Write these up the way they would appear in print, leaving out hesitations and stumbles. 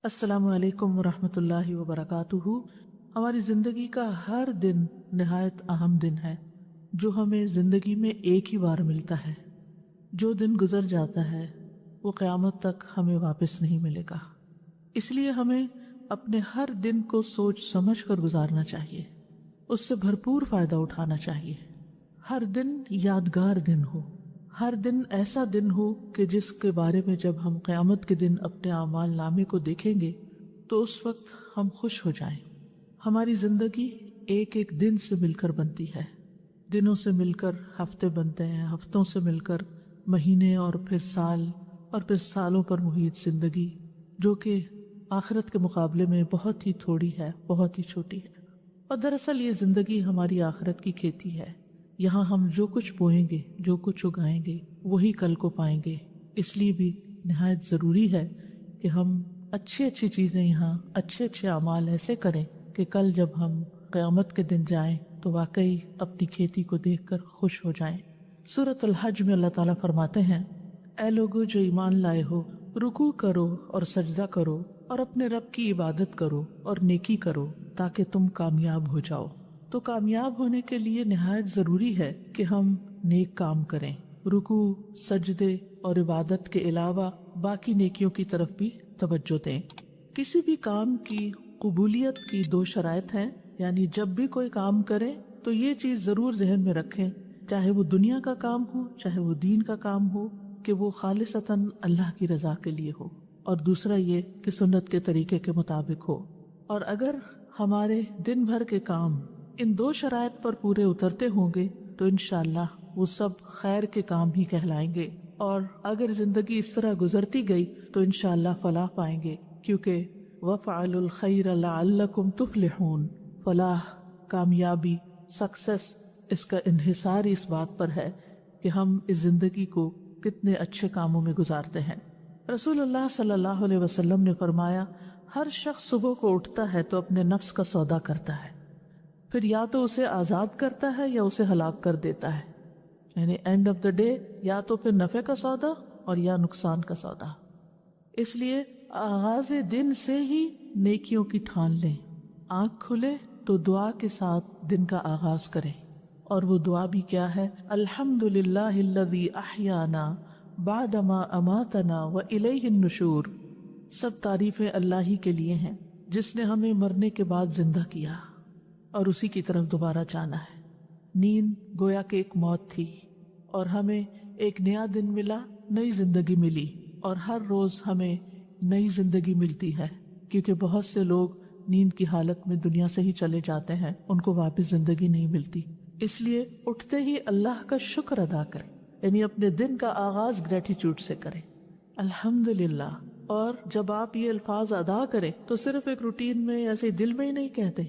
السلام علیکم ورحمۃ اللہ وبرکاتہ۔ ہماری زندگی کا ہر دن نہایت اہم دن ہے جو ہمیں زندگی میں ایک ہی بار ملتا ہے۔ جو دن گزر جاتا ہے وہ قیامت تک ہمیں واپس نہیں ملے گا، اس لیے ہمیں اپنے ہر دن کو سوچ سمجھ کر گزارنا چاہیے، اس سے بھرپور فائدہ اٹھانا چاہیے۔ ہر دن یادگار دن ہو، ہر دن ایسا دن ہو کہ جس کے بارے میں جب ہم قیامت کے دن اپنے اعمال نامے کو دیکھیں گے تو اس وقت ہم خوش ہو جائیں۔ ہماری زندگی ایک ایک دن سے مل کر بنتی ہے، دنوں سے مل کر ہفتے بنتے ہیں، ہفتوں سے مل کر مہینے، اور پھر سال، اور پھر سالوں پر محیط زندگی، جو کہ آخرت کے مقابلے میں بہت ہی تھوڑی ہے، بہت ہی چھوٹی ہے۔ اور دراصل یہ زندگی ہماری آخرت کی کھیتی ہے، یہاں ہم جو کچھ بوئیں گے، جو کچھ اگائیں گے، وہی کل کو پائیں گے۔ اس لیے بھی نہایت ضروری ہے کہ ہم اچھی اچھی چیزیں یہاں، اچھے اچھے اعمال ایسے کریں کہ کل جب ہم قیامت کے دن جائیں تو واقعی اپنی کھیتی کو دیکھ کر خوش ہو جائیں۔ سورۃ الحج میں اللہ تعالیٰ فرماتے ہیں، اے لوگو جو ایمان لائے ہو، رکوع کرو اور سجدہ کرو اور اپنے رب کی عبادت کرو اور نیکی کرو تاکہ تم کامیاب ہو جاؤ۔ تو کامیاب ہونے کے لیے نہایت ضروری ہے کہ ہم نیک کام کریں، رکوع، سجدے اور عبادت کے علاوہ باقی نیکیوں کی طرف بھی توجہ دیں۔ کسی بھی کام کی قبولیت کی دو شرائط ہیں، یعنی جب بھی کوئی کام کریں تو یہ چیز ضرور ذہن میں رکھیں، چاہے وہ دنیا کا کام ہو چاہے وہ دین کا کام ہو، کہ وہ خالصتاً اللہ کی رضا کے لیے ہو، اور دوسرا یہ کہ سنت کے طریقے کے مطابق ہو۔ اور اگر ہمارے دن بھر کے کام ان دو شرائط پر پورے اترتے ہوں گے تو انشاءاللہ وہ سب خیر کے کام ہی کہلائیں گے، اور اگر زندگی اس طرح گزرتی گئی تو انشاءاللہ فلاح پائیں گے، کیونکہ وَفْعَلُوا الْخَيْرَ لَعَلَّكُمْ تُفْلِحُونَ۔ فلاح، کامیابی، سکسیس، اس کا انحصار اس بات پر ہے کہ ہم اس زندگی کو کتنے اچھے کاموں میں گزارتے ہیں۔ رسول اللہ صلی اللہ علیہ وسلم نے فرمایا، ہر شخص صبح کو اٹھتا ہے تو اپنے نفس کا سودا کرتا ہے، پھر یا تو اسے آزاد کرتا ہے یا اسے ہلاک کر دیتا ہے، یعنی اینڈ آف دا ڈے یا تو پھر نفع کا سودا اور یا نقصان کا سودا۔ اس لیے آغاز دن سے ہی نیکیوں کی ٹھان لیں، آنکھ کھلے تو دعا کے ساتھ دن کا آغاز کریں، اور وہ دعا بھی کیا ہے؟ الحمدللہ الذی احیانا بعدما اماتنا والیہ النشور۔ سب تعریفیں اللہ ہی کے لیے ہیں جس نے ہمیں مرنے کے بعد زندہ کیا اور اسی کی طرف دوبارہ جانا ہے۔ نیند گویا کہ ایک موت تھی، اور ہمیں ایک نیا دن ملا، نئی زندگی ملی، اور ہر روز ہمیں نئی زندگی ملتی ہے، کیونکہ بہت سے لوگ نیند کی حالت میں دنیا سے ہی چلے جاتے ہیں، ان کو واپس زندگی نہیں ملتی۔ اس لیے اٹھتے ہی اللہ کا شکر ادا کریں، یعنی اپنے دن کا آغاز گریٹیٹیوڈ سے کریں، الحمدللہ۔ اور جب آپ یہ الفاظ ادا کریں تو صرف ایک روٹین میں ایسے دل میں ہی نہیں کہتے،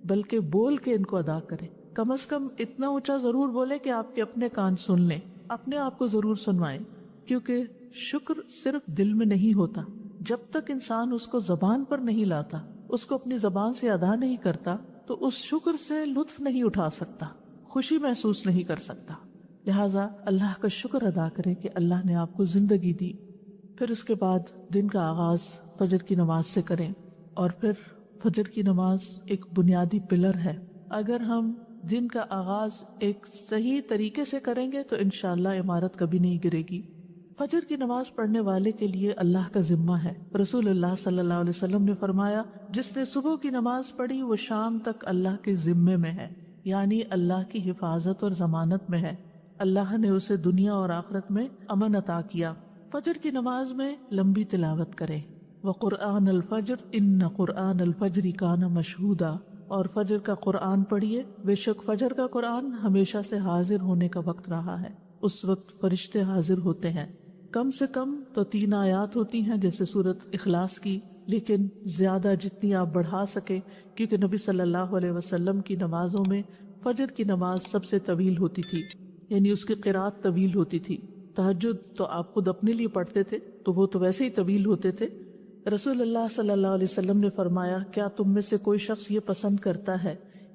بلکہ بول کے ان کو ادا کریں۔ کم از کم اتنا اونچا ضرور بولیں کہ آپ کے اپنے کان سن لیں، اپنے آپ کو ضرور سنوائیں، کیونکہ شکر صرف دل میں نہیں ہوتا، جب تک انسان اس کو زبان پر نہیں لاتا، اس کو اپنی زبان سے ادا نہیں کرتا، تو اس شکر سے لطف نہیں اٹھا سکتا، خوشی محسوس نہیں کر سکتا۔ لہٰذا اللہ کا شکر ادا کرے کہ اللہ نے آپ کو زندگی دی۔ پھر اس کے بعد دن کا آغاز فجر کی نماز سے کریں، اور پھر فجر کی نماز ایک بنیادی پلر ہے۔ اگر ہم دن کا آغاز ایک صحیح طریقے سے کریں گے تو انشاءاللہ عمارت کبھی نہیں گرے گی۔ فجر کی نماز پڑھنے والے کے لیے اللہ کا ذمہ ہے۔ رسول اللہ صلی اللہ علیہ وسلم نے فرمایا، جس نے صبح کی نماز پڑھی وہ شام تک اللہ کے ذمے میں ہے، یعنی اللہ کی حفاظت اور ضمانت میں ہے، اللہ نے اسے دنیا اور آخرت میں امن عطا کیا۔ فجر کی نماز میں لمبی تلاوت کریں، وَقُرْآنَ الْفَجْرِ إِنَّ قُرْآنَ الْفَجْرِ كَانَ مَشْهُودًا، اور فجر کا قرآن پڑھیے، بے شک فجر کا قرآن ہمیشہ سے حاضر ہونے کا وقت رہا ہے، اس وقت فرشتے حاضر ہوتے ہیں۔ کم سے کم تو 3 آیات ہوتی ہیں جیسے سورۃ اخلاص کی، لیکن زیادہ جتنی آپ بڑھا سکیں، کیونکہ نبی صلی اللہ علیہ وسلم کی نمازوں میں فجر کی نماز سب سے طویل ہوتی تھی، یعنی اس کی قرات طویل ہوتی تھی۔ تہجد تو آپ خود اپنے لیے پڑھتے تھے تو وہ تو ویسے ہی طویل ہوتے تھے۔ رسول اللہ صلی اللہ علیہ وسلم نے فرمایا، کیا تم میں سے کوئی شخص یہ پسند کرتا ہے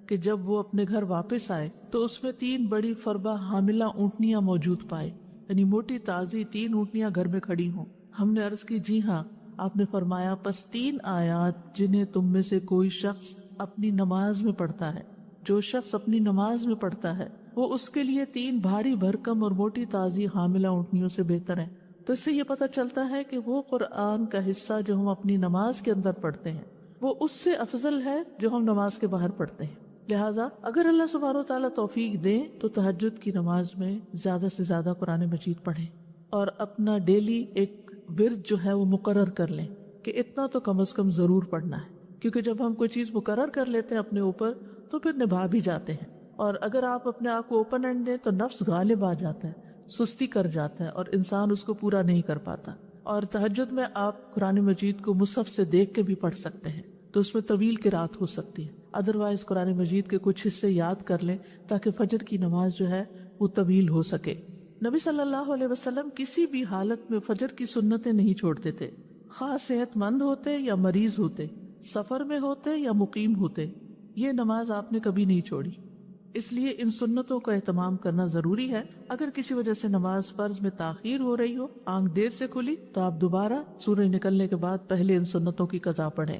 کہ جب وہ اپنے گھر واپس آئے تو اس میں 3 بڑی فربہ حاملہ اونٹنیاں موجود پائے، یعنی موٹی تازی 3 اونٹنیاں گھر میں کھڑی ہوں؟ ہم نے عرض کی، جی ہاں۔ آپ نے فرمایا پس 3 آیات جنہیں تم میں سے کوئی شخص اپنی نماز میں پڑھتا ہے، جو شخص اپنی نماز میں پڑھتا ہے وہ اس کے لیے 3 بھاری بھرکم اور موٹی تازی حاملہ اونٹنیوں سے بہتر ہیں۔ تو اس سے یہ پتہ چلتا ہے کہ وہ قرآن کا حصہ جو ہم اپنی نماز کے اندر پڑھتے ہیں وہ اس سے افضل ہے جو ہم نماز کے باہر پڑھتے ہیں۔ لہٰذا اگر اللہ سبحانہ و تعالیٰ توفیق دے تو تہجد کی نماز میں زیادہ سے زیادہ قرآن مجید پڑھیں اور اپنا ڈیلی ایک ورد جو ہے وہ مقرر کر لیں کہ اتنا تو کم از کم ضرور پڑھنا ہے، کیونکہ جب ہم کوئی چیز مقرر کر لیتے ہیں اپنے اوپر تو پھر نبھا بھی جاتے ہیں۔ اور اگر آپ اپنے آپ کو اوپن اینڈ دیں تو نفس غالب آ جاتا ہے، سستی کر جاتا ہے اور انسان اس کو پورا نہیں کر پاتا۔ اور تہجد میں آپ قرآن مجید کو مصحف سے دیکھ کے بھی پڑھ سکتے ہیں تو اس میں طویل قرات ہو سکتی ہے، ادروائز قرآن مجید کے کچھ حصے یاد کر لیں تاکہ فجر کی نماز جو ہے وہ طویل ہو سکے۔ نبی صلی اللہ علیہ وسلم کسی بھی حالت میں فجر کی سنتیں نہیں چھوڑتے تھے، خاص صحت مند ہوتے یا مریض ہوتے، سفر میں ہوتے یا مقیم ہوتے، یہ نماز آپ نے کبھی نہیں چھوڑی۔ اس لیے ان سنتوں کا اہتمام کرنا ضروری ہے۔ اگر کسی وجہ سے نماز فرض میں تاخیر ہو رہی ہو، آنکھ دیر سے کھلی، تو آپ دوبارہ سورج نکلنے کے بعد پہلے ان سنتوں کی قضا پڑھیں۔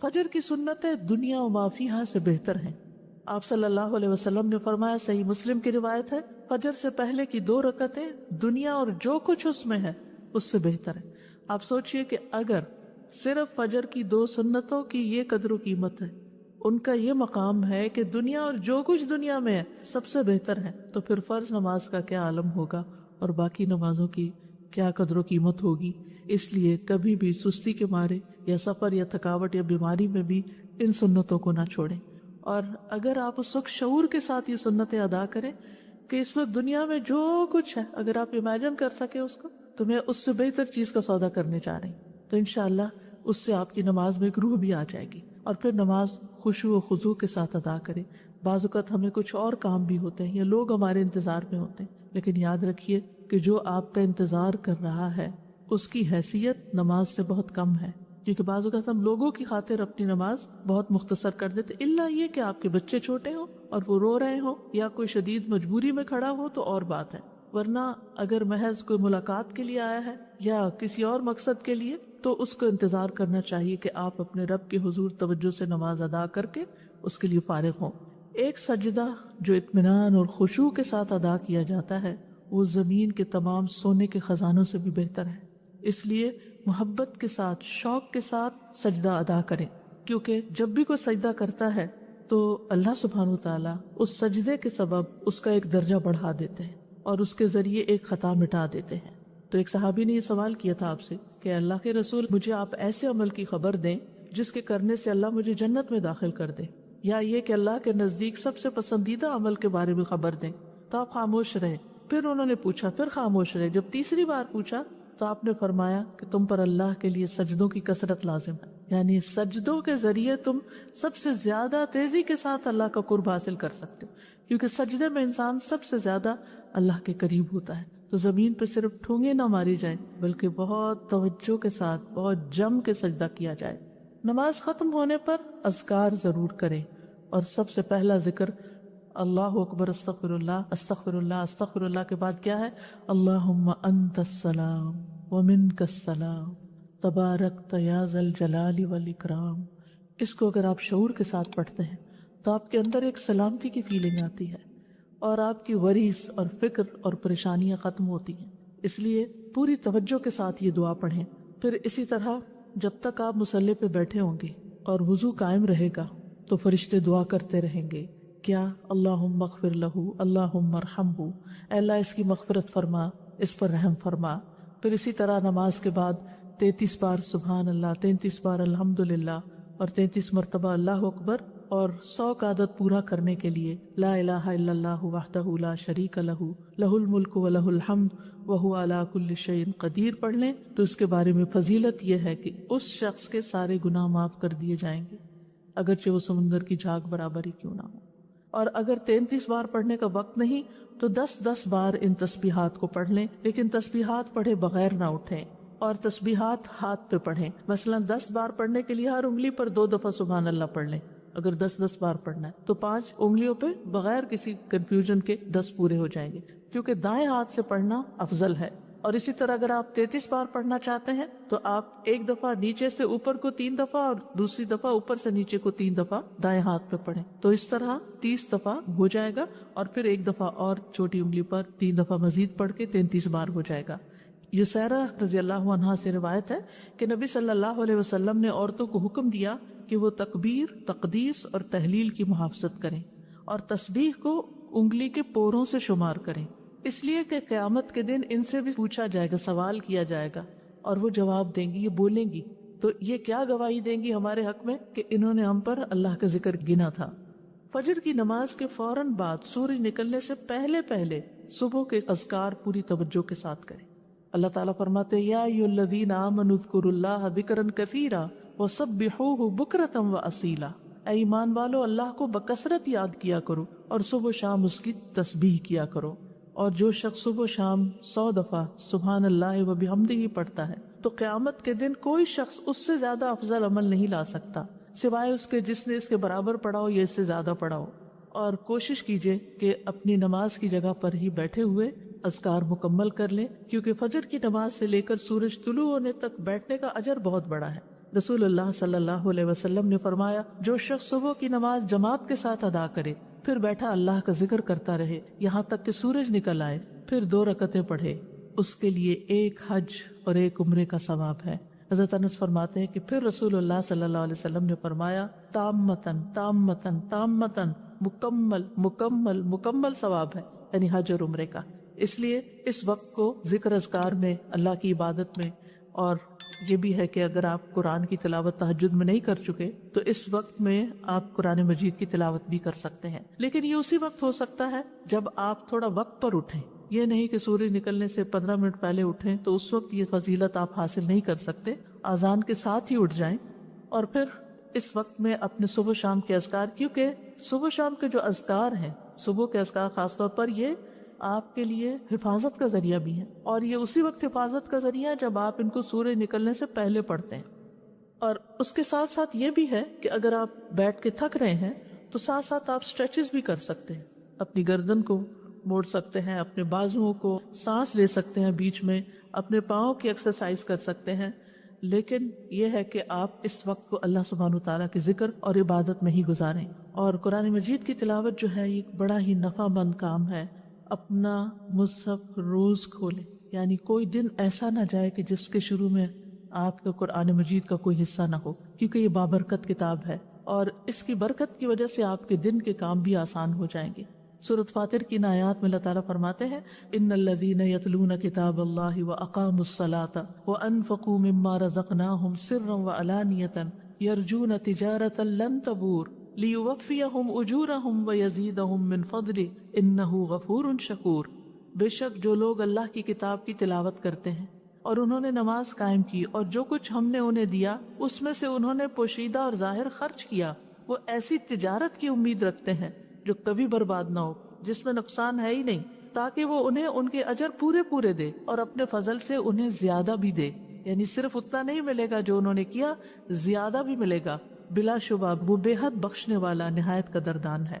فجر کی سنتیں دنیا و ما فیہا سے بہتر ہیں۔ آپ صلی اللہ علیہ وسلم نے فرمایا، صحیح مسلم کی روایت ہے، فجر سے پہلے کی 2 رکعتیں دنیا اور جو کچھ اس میں ہے اس سے بہتر ہے۔ آپ سوچئے کہ اگر صرف فجر کی 2 سنتوں کی یہ قدر و قیمت ہے، ان کا یہ مقام ہے کہ دنیا اور جو کچھ دنیا میں ہے سب سے بہتر ہے، تو پھر فرض نماز کا کیا عالم ہوگا اور باقی نمازوں کی کیا قدر و قیمت ہوگی۔ اس لیے کبھی بھی سستی کے مارے یا سفر یا تھکاوٹ یا بیماری میں بھی ان سنتوں کو نہ چھوڑیں۔ اور اگر آپ اس وقت شعور کے ساتھ یہ سنتیں ادا کریں کہ اس وقت دنیا میں جو کچھ ہے اگر آپ امیجن کر سکیں اس کو، تو میں اس سے بہتر چیز کا سودا کرنے جا رہی ہوں، تو انشاءاللہ اس سے آپ کی نماز میں ایک روح بھی آ جائے گی۔ اور پھر نماز خشوع و خضوع کے ساتھ ادا کریں۔ بعض اوقات ہمیں کچھ اور کام بھی ہوتے ہیں یا لوگ ہمارے انتظار میں ہوتے ہیں، لیکن یاد رکھیے کہ جو آپ کا انتظار کر رہا ہے اس کی حیثیت نماز سے بہت کم ہے، کیونکہ بعض اوقات ہم لوگوں کی خاطر اپنی نماز بہت مختصر کر دیتے، الا یہ کہ آپ کے بچے چھوٹے ہوں اور وہ رو رہے ہوں یا کوئی شدید مجبوری میں کھڑا ہو تو اور بات ہے، ورنہ اگر محض کوئی ملاقات کے لیے آیا ہے یا کسی اور مقصد کے لیے تو اس کو انتظار کرنا چاہیے کہ آپ اپنے رب کے حضور توجہ سے نماز ادا کر کے اس کے لیے فارغ ہوں۔ ایک سجدہ جو اطمینان اور خشوع کے ساتھ ادا کیا جاتا ہے وہ زمین کے تمام سونے کے خزانوں سے بھی بہتر ہے، اس لیے محبت کے ساتھ شوق کے ساتھ سجدہ ادا کریں، کیونکہ جب بھی کوئی سجدہ کرتا ہے تو اللہ سبحانہ وتعالی اس سجدے کے سبب اس کا ایک درجہ بڑھا دیتے ہیں اور اس کے ذریعے ایک خطا مٹا دیتے ہیں۔ تو ایک صحابی نے یہ سوال کیا تھا آپ سے کہ اللہ کے رسول مجھے آپ ایسے عمل کی خبر دیں جس کے کرنے سے اللہ مجھے جنت میں داخل کر دے، یا یہ کہ اللہ کے نزدیک سب سے پسندیدہ عمل کے بارے میں خبر دیں، تو آپ خاموش رہے۔ پھر انہوں نے پوچھا، پھر خاموش رہے۔ جب تیسری بار پوچھا تو آپ نے فرمایا کہ تم پر اللہ کے لیے سجدوں کی کثرت لازم ہے، یعنی سجدوں کے ذریعے تم سب سے زیادہ تیزی کے ساتھ اللہ کا قرب حاصل کر سکتے ہو، کیونکہ سجدے میں انسان سب سے زیادہ اللہ کے قریب ہوتا ہے۔ تو زمین پہ صرف ٹھونگے نہ ماری جائیں بلکہ بہت توجہ کے ساتھ بہت جم کے سجدہ کیا جائے۔ نماز ختم ہونے پر اذکار ضرور کریں، اور سب سے پہلا ذکر اللہ اکبر استغفر اللہ استغفر اللہ استغفر اللہ کے بعد کیا ہے؟ اللہم انت السلام ومنک السلام تبارکت یا ذا الجلال والاکرام۔ اس کو اگر آپ شعور کے ساتھ پڑھتے ہیں تو آپ کے اندر ایک سلامتی کی فیلنگ آتی ہے اور آپ کی وریز اور فکر اور پریشانیاں ختم ہوتی ہیں۔ اس لیے پوری توجہ کے ساتھ یہ دعا پڑھیں۔ پھر اسی طرح جب تک آپ مصلی پہ بیٹھے ہوں گے اور وضو قائم رہے گا تو فرشتے دعا کرتے رہیں گے، کیا؟ اللہم اغفر لہ، اللہم ارحمہ، اے اللہ اس کی مغفرت فرما، اس پر رحم فرما۔ پھر اسی طرح نماز کے بعد 33 بار سبحان اللہ، 33 بار الحمدللہ اور 33 مرتبہ اللہ اکبر، اور 100 کا عدد پورا کرنے کے لیے لا الہ الا اللہ وحدہ لا شریک لہ لہ الملک و لہ الحمد وہو علی کل شیء قدیر پڑھ لیں تو اس کے بارے میں فضیلت یہ ہے کہ اس شخص کے سارے گناہ معاف کر دیے جائیں گے، اگرچہ وہ سمندر کی جھاگ برابر ہی کیوں نہ ہو۔ اور اگر 33 بار پڑھنے کا وقت نہیں تو 10 بار ان تسبیحات کو پڑھ لیں، لیکن تسبیحات پڑھے بغیر نہ اٹھیں، اور تسبیحات ہاتھ پہ پڑھیں۔ مثلا 10 بار پڑھنے کے لیے ہر انگلی پر 2 دفعہ سبحان اللہ پڑھ لیں۔ اگر 10 بار پڑھنا ہے تو 5 انگلیوں پہ بغیر کسی کنفیوژن کے 10 پورے ہو جائیں گے، کیونکہ دائیں ہاتھ سے پڑھنا افضل ہے اور اسی طرح اگر آپ 33 بار پڑھنا چاہتے ہیں تو آپ ایک دفعہ نیچے سے اوپر کو 3 دفعہ اور دوسری دفعہ اوپر سے نیچے کو 3 دفعہ دائیں ہاتھ پہ پڑھیں، تو اس طرح 30 دفعہ ہو جائے گا، اور پھر ایک دفعہ اور چھوٹی انگلی پر 3 دفعہ مزید پڑھ کے 33 بار ہو جائے گا۔ یسیرہ رضی اللہ عنہا سے روایت ہے کہ نبی صلی اللہ علیہ وسلم نے عورتوں کو حکم دیا کہ وہ تکبیر، تقدیس اور تحلیل کی محافظت کریں اور تسبیح کو انگلی کے پوروں سے شمار کریں، اس لیے کہ قیامت کے دن ان سے بھی پوچھا جائے گا، سوال کیا جائے گا، اور وہ جواب دیں گی، یہ بولیں گی، تو یہ کیا گواہی دیں گی ہمارے حق میں کہ انہوں نے ہم پر اللہ کا ذکر گنا تھا۔ فجر کی نماز کے فوراً بعد سورج نکلنے سے پہلے صبح کے اذکار پوری توجہ کے ساتھ کریں۔ اللہ تعالیٰ فرماتے یا ایھا الذین آمنوا اذکروا اللہ ذکرا کثیرا وسبحوہ بکرۃ واصیلا، اے ایمان والو اللہ کو بکثرت یاد کیا کرو اور صبح و شام اس کی تسبیح کیا کرو، اور جو شخص صبح و شام 100 دفعہ سبحان اللہ و بحمدہ پڑھتا ہے تو قیامت کے دن کوئی شخص اس سے زیادہ افضل عمل نہیں لا سکتا سوائے اس کے جس نے اس کے برابر پڑھا ہو یا اس سے زیادہ پڑھا ہو۔ اور کوشش کیجئے کہ اپنی نماز کی جگہ پر ہی بیٹھے ہوئے اذکار مکمل کر لیں، کیونکہ فجر کی نماز سے لے کر سورج طلوع ہونے تک بیٹھنے کا اجر بہت بڑا ہے۔ رسول اللہ صلی اللہ علیہ وسلم نے فرمایا جو شخص صبح کی نماز جماعت کے ساتھ ادا کرے پھر بیٹھا اللہ کا ذکر کرتا رہے یہاں تک کہ سورج نکل آئے، پھر 2 رکعتیں پڑھے، اس کے لیے 1 حج اور 1 عمرے کا ثواب ہے۔ حضرت انس فرماتے ہیں کہ پھر رسول اللہ صلی اللہ علیہ وسلم نے فرمایا تامتن تامتن تامتن، مکمل مکمل مکمل ثواب ہے، یعنی حج اور عمرے کا۔ اس لیے اس وقت کو ذکر اذکار میں، اللہ کی عبادت میں، اور یہ بھی ہے کہ اگر آپ قرآن کی تلاوت تہجد میں نہیں کر چکے تو اس وقت میں آپ قرآن مجید کی تلاوت بھی کر سکتے ہیں، لیکن یہ اسی وقت ہو سکتا ہے جب آپ تھوڑا وقت پر اٹھیں، یہ نہیں کہ سورج نکلنے سے 15 منٹ پہلے اٹھیں تو اس وقت یہ فضیلت آپ حاصل نہیں کر سکتے، اذان کے ساتھ ہی اٹھ جائیں اور پھر اس وقت میں اپنے صبح شام کے اذکار، کیونکہ صبح شام کے جو اذکار ہیں، صبح کے اذکار خاص طور پر، یہ آپ کے لیے حفاظت کا ذریعہ بھی ہے، اور یہ اسی وقت حفاظت کا ذریعہ ہے جب آپ ان کو سورج نکلنے سے پہلے پڑھتے ہیں۔ اور اس کے ساتھ ساتھ یہ بھی ہے کہ اگر آپ بیٹھ کے تھک رہے ہیں تو ساتھ ساتھ آپ سٹریچز بھی کر سکتے ہیں، اپنی گردن کو موڑ سکتے ہیں، اپنے بازوؤں کو سانس لے سکتے ہیں بیچ میں، اپنے پاؤں کی ایکسرسائز کر سکتے ہیں، لیکن یہ ہے کہ آپ اس وقت کو اللہ سبحانہ تعالیٰ کے ذکر اور عبادت میں ہی گزاریں۔ اور قرآن مجید کی تلاوت جو ہے یہ بڑا ہی نفع مند کام ہے۔ اپنا مصحف روز کھولیں، یعنی کوئی دن ایسا نہ جائے کہ جس کے شروع میں آپ کے قرآن مجید کا کوئی حصہ نہ ہو، کیونکہ یہ بابرکت کتاب ہے اور اس کی برکت کی وجہ سے آپ کے دن کے کام بھی آسان ہو جائیں گے۔ سورۃ فاطر کی آیات میں اللہ تعالیٰ فرماتے ہیں ان الذین یتلون کتاب اللہ واقاموا الصلاۃ وانفقوا مما رزقناہم سرا وعلانیۃ یرجون تجارۃ لن تبور لیوفیہم اجورہم ویزیدہم من فضلہ انہ غفور شکور۔ بے شک جو لوگ اللہ کی کتاب کی تلاوت کرتے ہیں اور انہوں نے نماز قائم کی اور جو کچھ ہم نے انہیں دیا اس میں سے انہوں نے پوشیدہ اور ظاہر خرچ کیا، وہ ایسی تجارت کی امید رکھتے ہیں جو کبھی برباد نہ ہو، جس میں نقصان ہے ہی نہیں، تاکہ وہ انہیں ان کے اجر پورے دے اور اپنے فضل سے انہیں زیادہ بھی دے، یعنی صرف اتنا نہیں ملے گا جو انہوں نے کیا، زیادہ بھی ملے گا، بلا شبہ وہ بے حد بخشنے والا نہایت قدردان ہے۔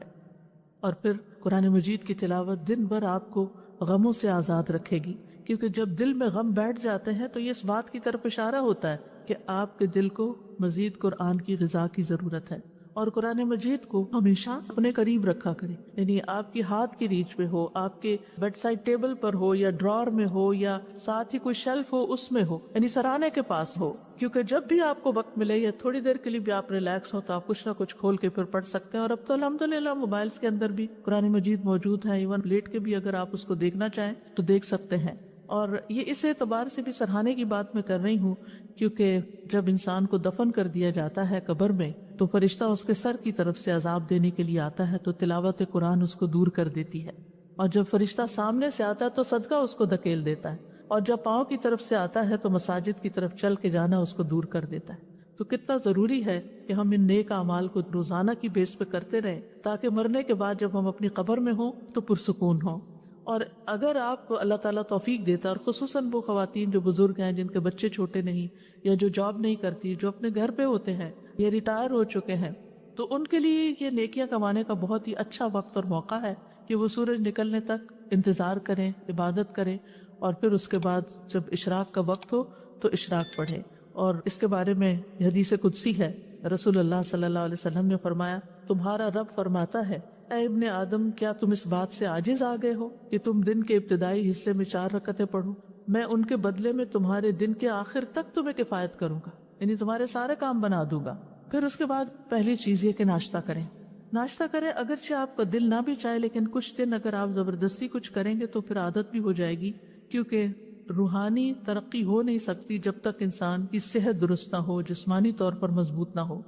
اور پھر قرآن مجید کی تلاوت دن بھر آپ کو غموں سے آزاد رکھے گی، کیونکہ جب دل میں غم بیٹھ جاتے ہیں تو یہ اس بات کی طرف اشارہ ہوتا ہے کہ آپ کے دل کو مزید قرآن کی غذا کی ضرورت ہے، اور قرآن مجید کو ہمیشہ اپنے قریب رکھا کریں، یعنی آپ کی ہاتھ کی ریچ میں ہو، آپ کے بیڈ سائڈ ٹیبل پر ہو یا ڈرار میں ہو یا ساتھ ہی کوئی شیلف ہو اس میں ہو، یعنی سرانے کے پاس ہو، کیونکہ جب بھی آپ کو وقت ملے یا تھوڑی دیر کے لیے بھی آپ ریلیکس ہو تو آپ کچھ نہ کچھ کھول کے پھر پڑھ سکتے ہیں۔ اور اب تو الحمدللہ موبائلز کے اندر بھی قرآن مجید موجود ہے، ایون لیٹ کے بھی اگر آپ اس کو دیکھنا چاہیں تو دیکھ سکتے ہیں۔ اور یہ اس اعتبار سے بھی سراہنے کی بات میں کر رہی ہوں کیونکہ جب انسان کو دفن کر دیا جاتا ہے قبر میں تو فرشتہ اس کے سر کی طرف سے عذاب دینے کے لیے آتا ہے، تو تلاوت قرآن اس کو دور کر دیتی ہے، اور جب فرشتہ سامنے سے آتا ہے تو صدقہ اس کو دھکیل دیتا ہے، اور جب پاؤں کی طرف سے آتا ہے تو مساجد کی طرف چل کے جانا اس کو دور کر دیتا ہے۔ تو کتنا ضروری ہے کہ ہم ان نیک اعمال کو روزانہ کی بیس پہ کرتے رہیں تاکہ مرنے کے بعد جب ہم اپنی قبر میں ہوں تو پرسکون ہوں۔ اور اگر آپ کو اللہ تعالیٰ توفیق دیتا ہے، اور خصوصاً وہ خواتین جو بزرگ ہیں جن کے بچے چھوٹے نہیں یا جو جاب نہیں کرتی، جو اپنے گھر پہ ہوتے ہیں یا ریٹائر ہو چکے ہیں، تو ان کے لیے یہ نیکیاں کمانے کا بہت ہی اچھا وقت اور موقع ہے کہ وہ سورج نکلنے تک انتظار کریں، عبادت کریں اور پھر اس کے بعد جب اشراق کا وقت ہو تو اشراق پڑھے. اور اس کے بارے میں حدیث قدسی ہے، رسول اللہ صلی اللہ علیہ وسلم نے فرمایا تمہارا رب فرماتا ہے اے ابن آدم کیا تم اس بات سے عاجز آ گئے ہو کہ تم دن کے ابتدائی حصے میں 4 رکعتیں پڑھو، میں ان کے بدلے میں تمہارے دن کے آخر تک تمہیں کفایت کروں گا، یعنی تمہارے سارے کام بنا دوں گا. پھر اس کے بعد پہلی چیز یہ کہ ناشتہ کریں. ناشتہ کریں اگرچہ آپ کا دل نہ بھی چاہے، لیکن کچھ دن اگر آپ زبردستی کچھ کریں گے تو پھر عادت بھی ہو جائے گی، کیونکہ روحانی ترقی ہو نہیں سکتی جب تک انسان کی صحت درست نہ ہو، جسمانی طور پر مضبوط نہ ہو.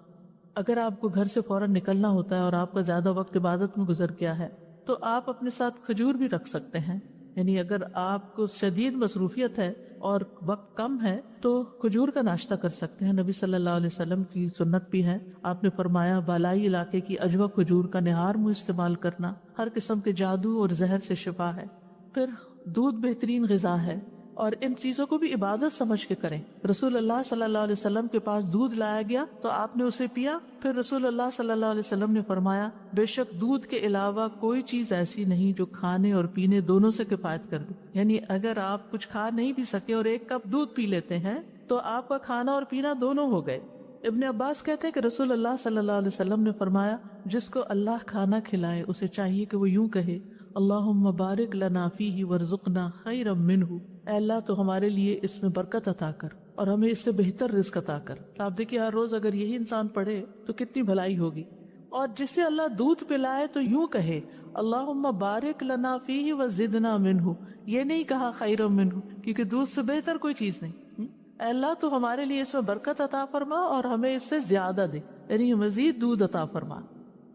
اگر آپ کو گھر سے فوراً نکلنا ہوتا ہے اور آپ کا زیادہ وقت عبادت میں گزر گیا ہے تو آپ اپنے ساتھ کھجور بھی رکھ سکتے ہیں. یعنی اگر آپ کو شدید مصروفیت ہے اور وقت کم ہے تو کھجور کا ناشتہ کر سکتے ہیں. نبی صلی اللہ علیہ وسلم کی سنت بھی ہے، آپ نے فرمایا بالائی علاقے کی اجوا کھجور کا نہار منہ استعمال کرنا ہر قسم کے جادو اور زہر سے شفا ہے. پھر دودھ بہترین غذا ہے اور ان چیزوں کو بھی عبادت سمجھ کے کریں. رسول اللہ صلی اللہ علیہ وسلم کے پاس دودھ لایا گیا تو آپ نے اسے پیا. پھر رسول اللہ صلی اللہ علیہ وسلم نے فرمایا بے شک دودھ کے علاوہ کوئی چیز ایسی نہیں جو کھانے اور پینے دونوں سے کفایت کر دے. یعنی اگر آپ کچھ کھا نہیں بھی سکے اور 1 کپ دودھ پی لیتے ہیں تو آپ کا کھانا اور پینا دونوں ہو گئے. ابن عباس کہتے ہیں کہ رسول اللہ صلی اللہ علیہ وسلم نے فرمایا جس کو اللہ کھانا کھلائے اسے چاہیے کہ وہ یوں کہے اللہم بارک لنا فیہ ورزقنا خیرا منہ، اے اللہ تو ہمارے لیے اس میں برکت عطا کر اور ہمیں اس سے بہتر رزق عطا کر. تو آپ دیکھیے ہر روز اگر یہی انسان پڑھے تو کتنی بھلائی ہوگی. اور جسے اللہ دودھ پلائے تو یوں کہے اللہم بارک لنا فیہ وزدنا منہ، یہ نہیں کہا خیرا منہ، کیونکہ دودھ سے بہتر کوئی چیز نہیں. اے اللہ تو ہمارے لیے اس میں برکت عطا فرما اور ہمیں اس سے زیادہ دے، یعنی مزید دودھ عطا فرما.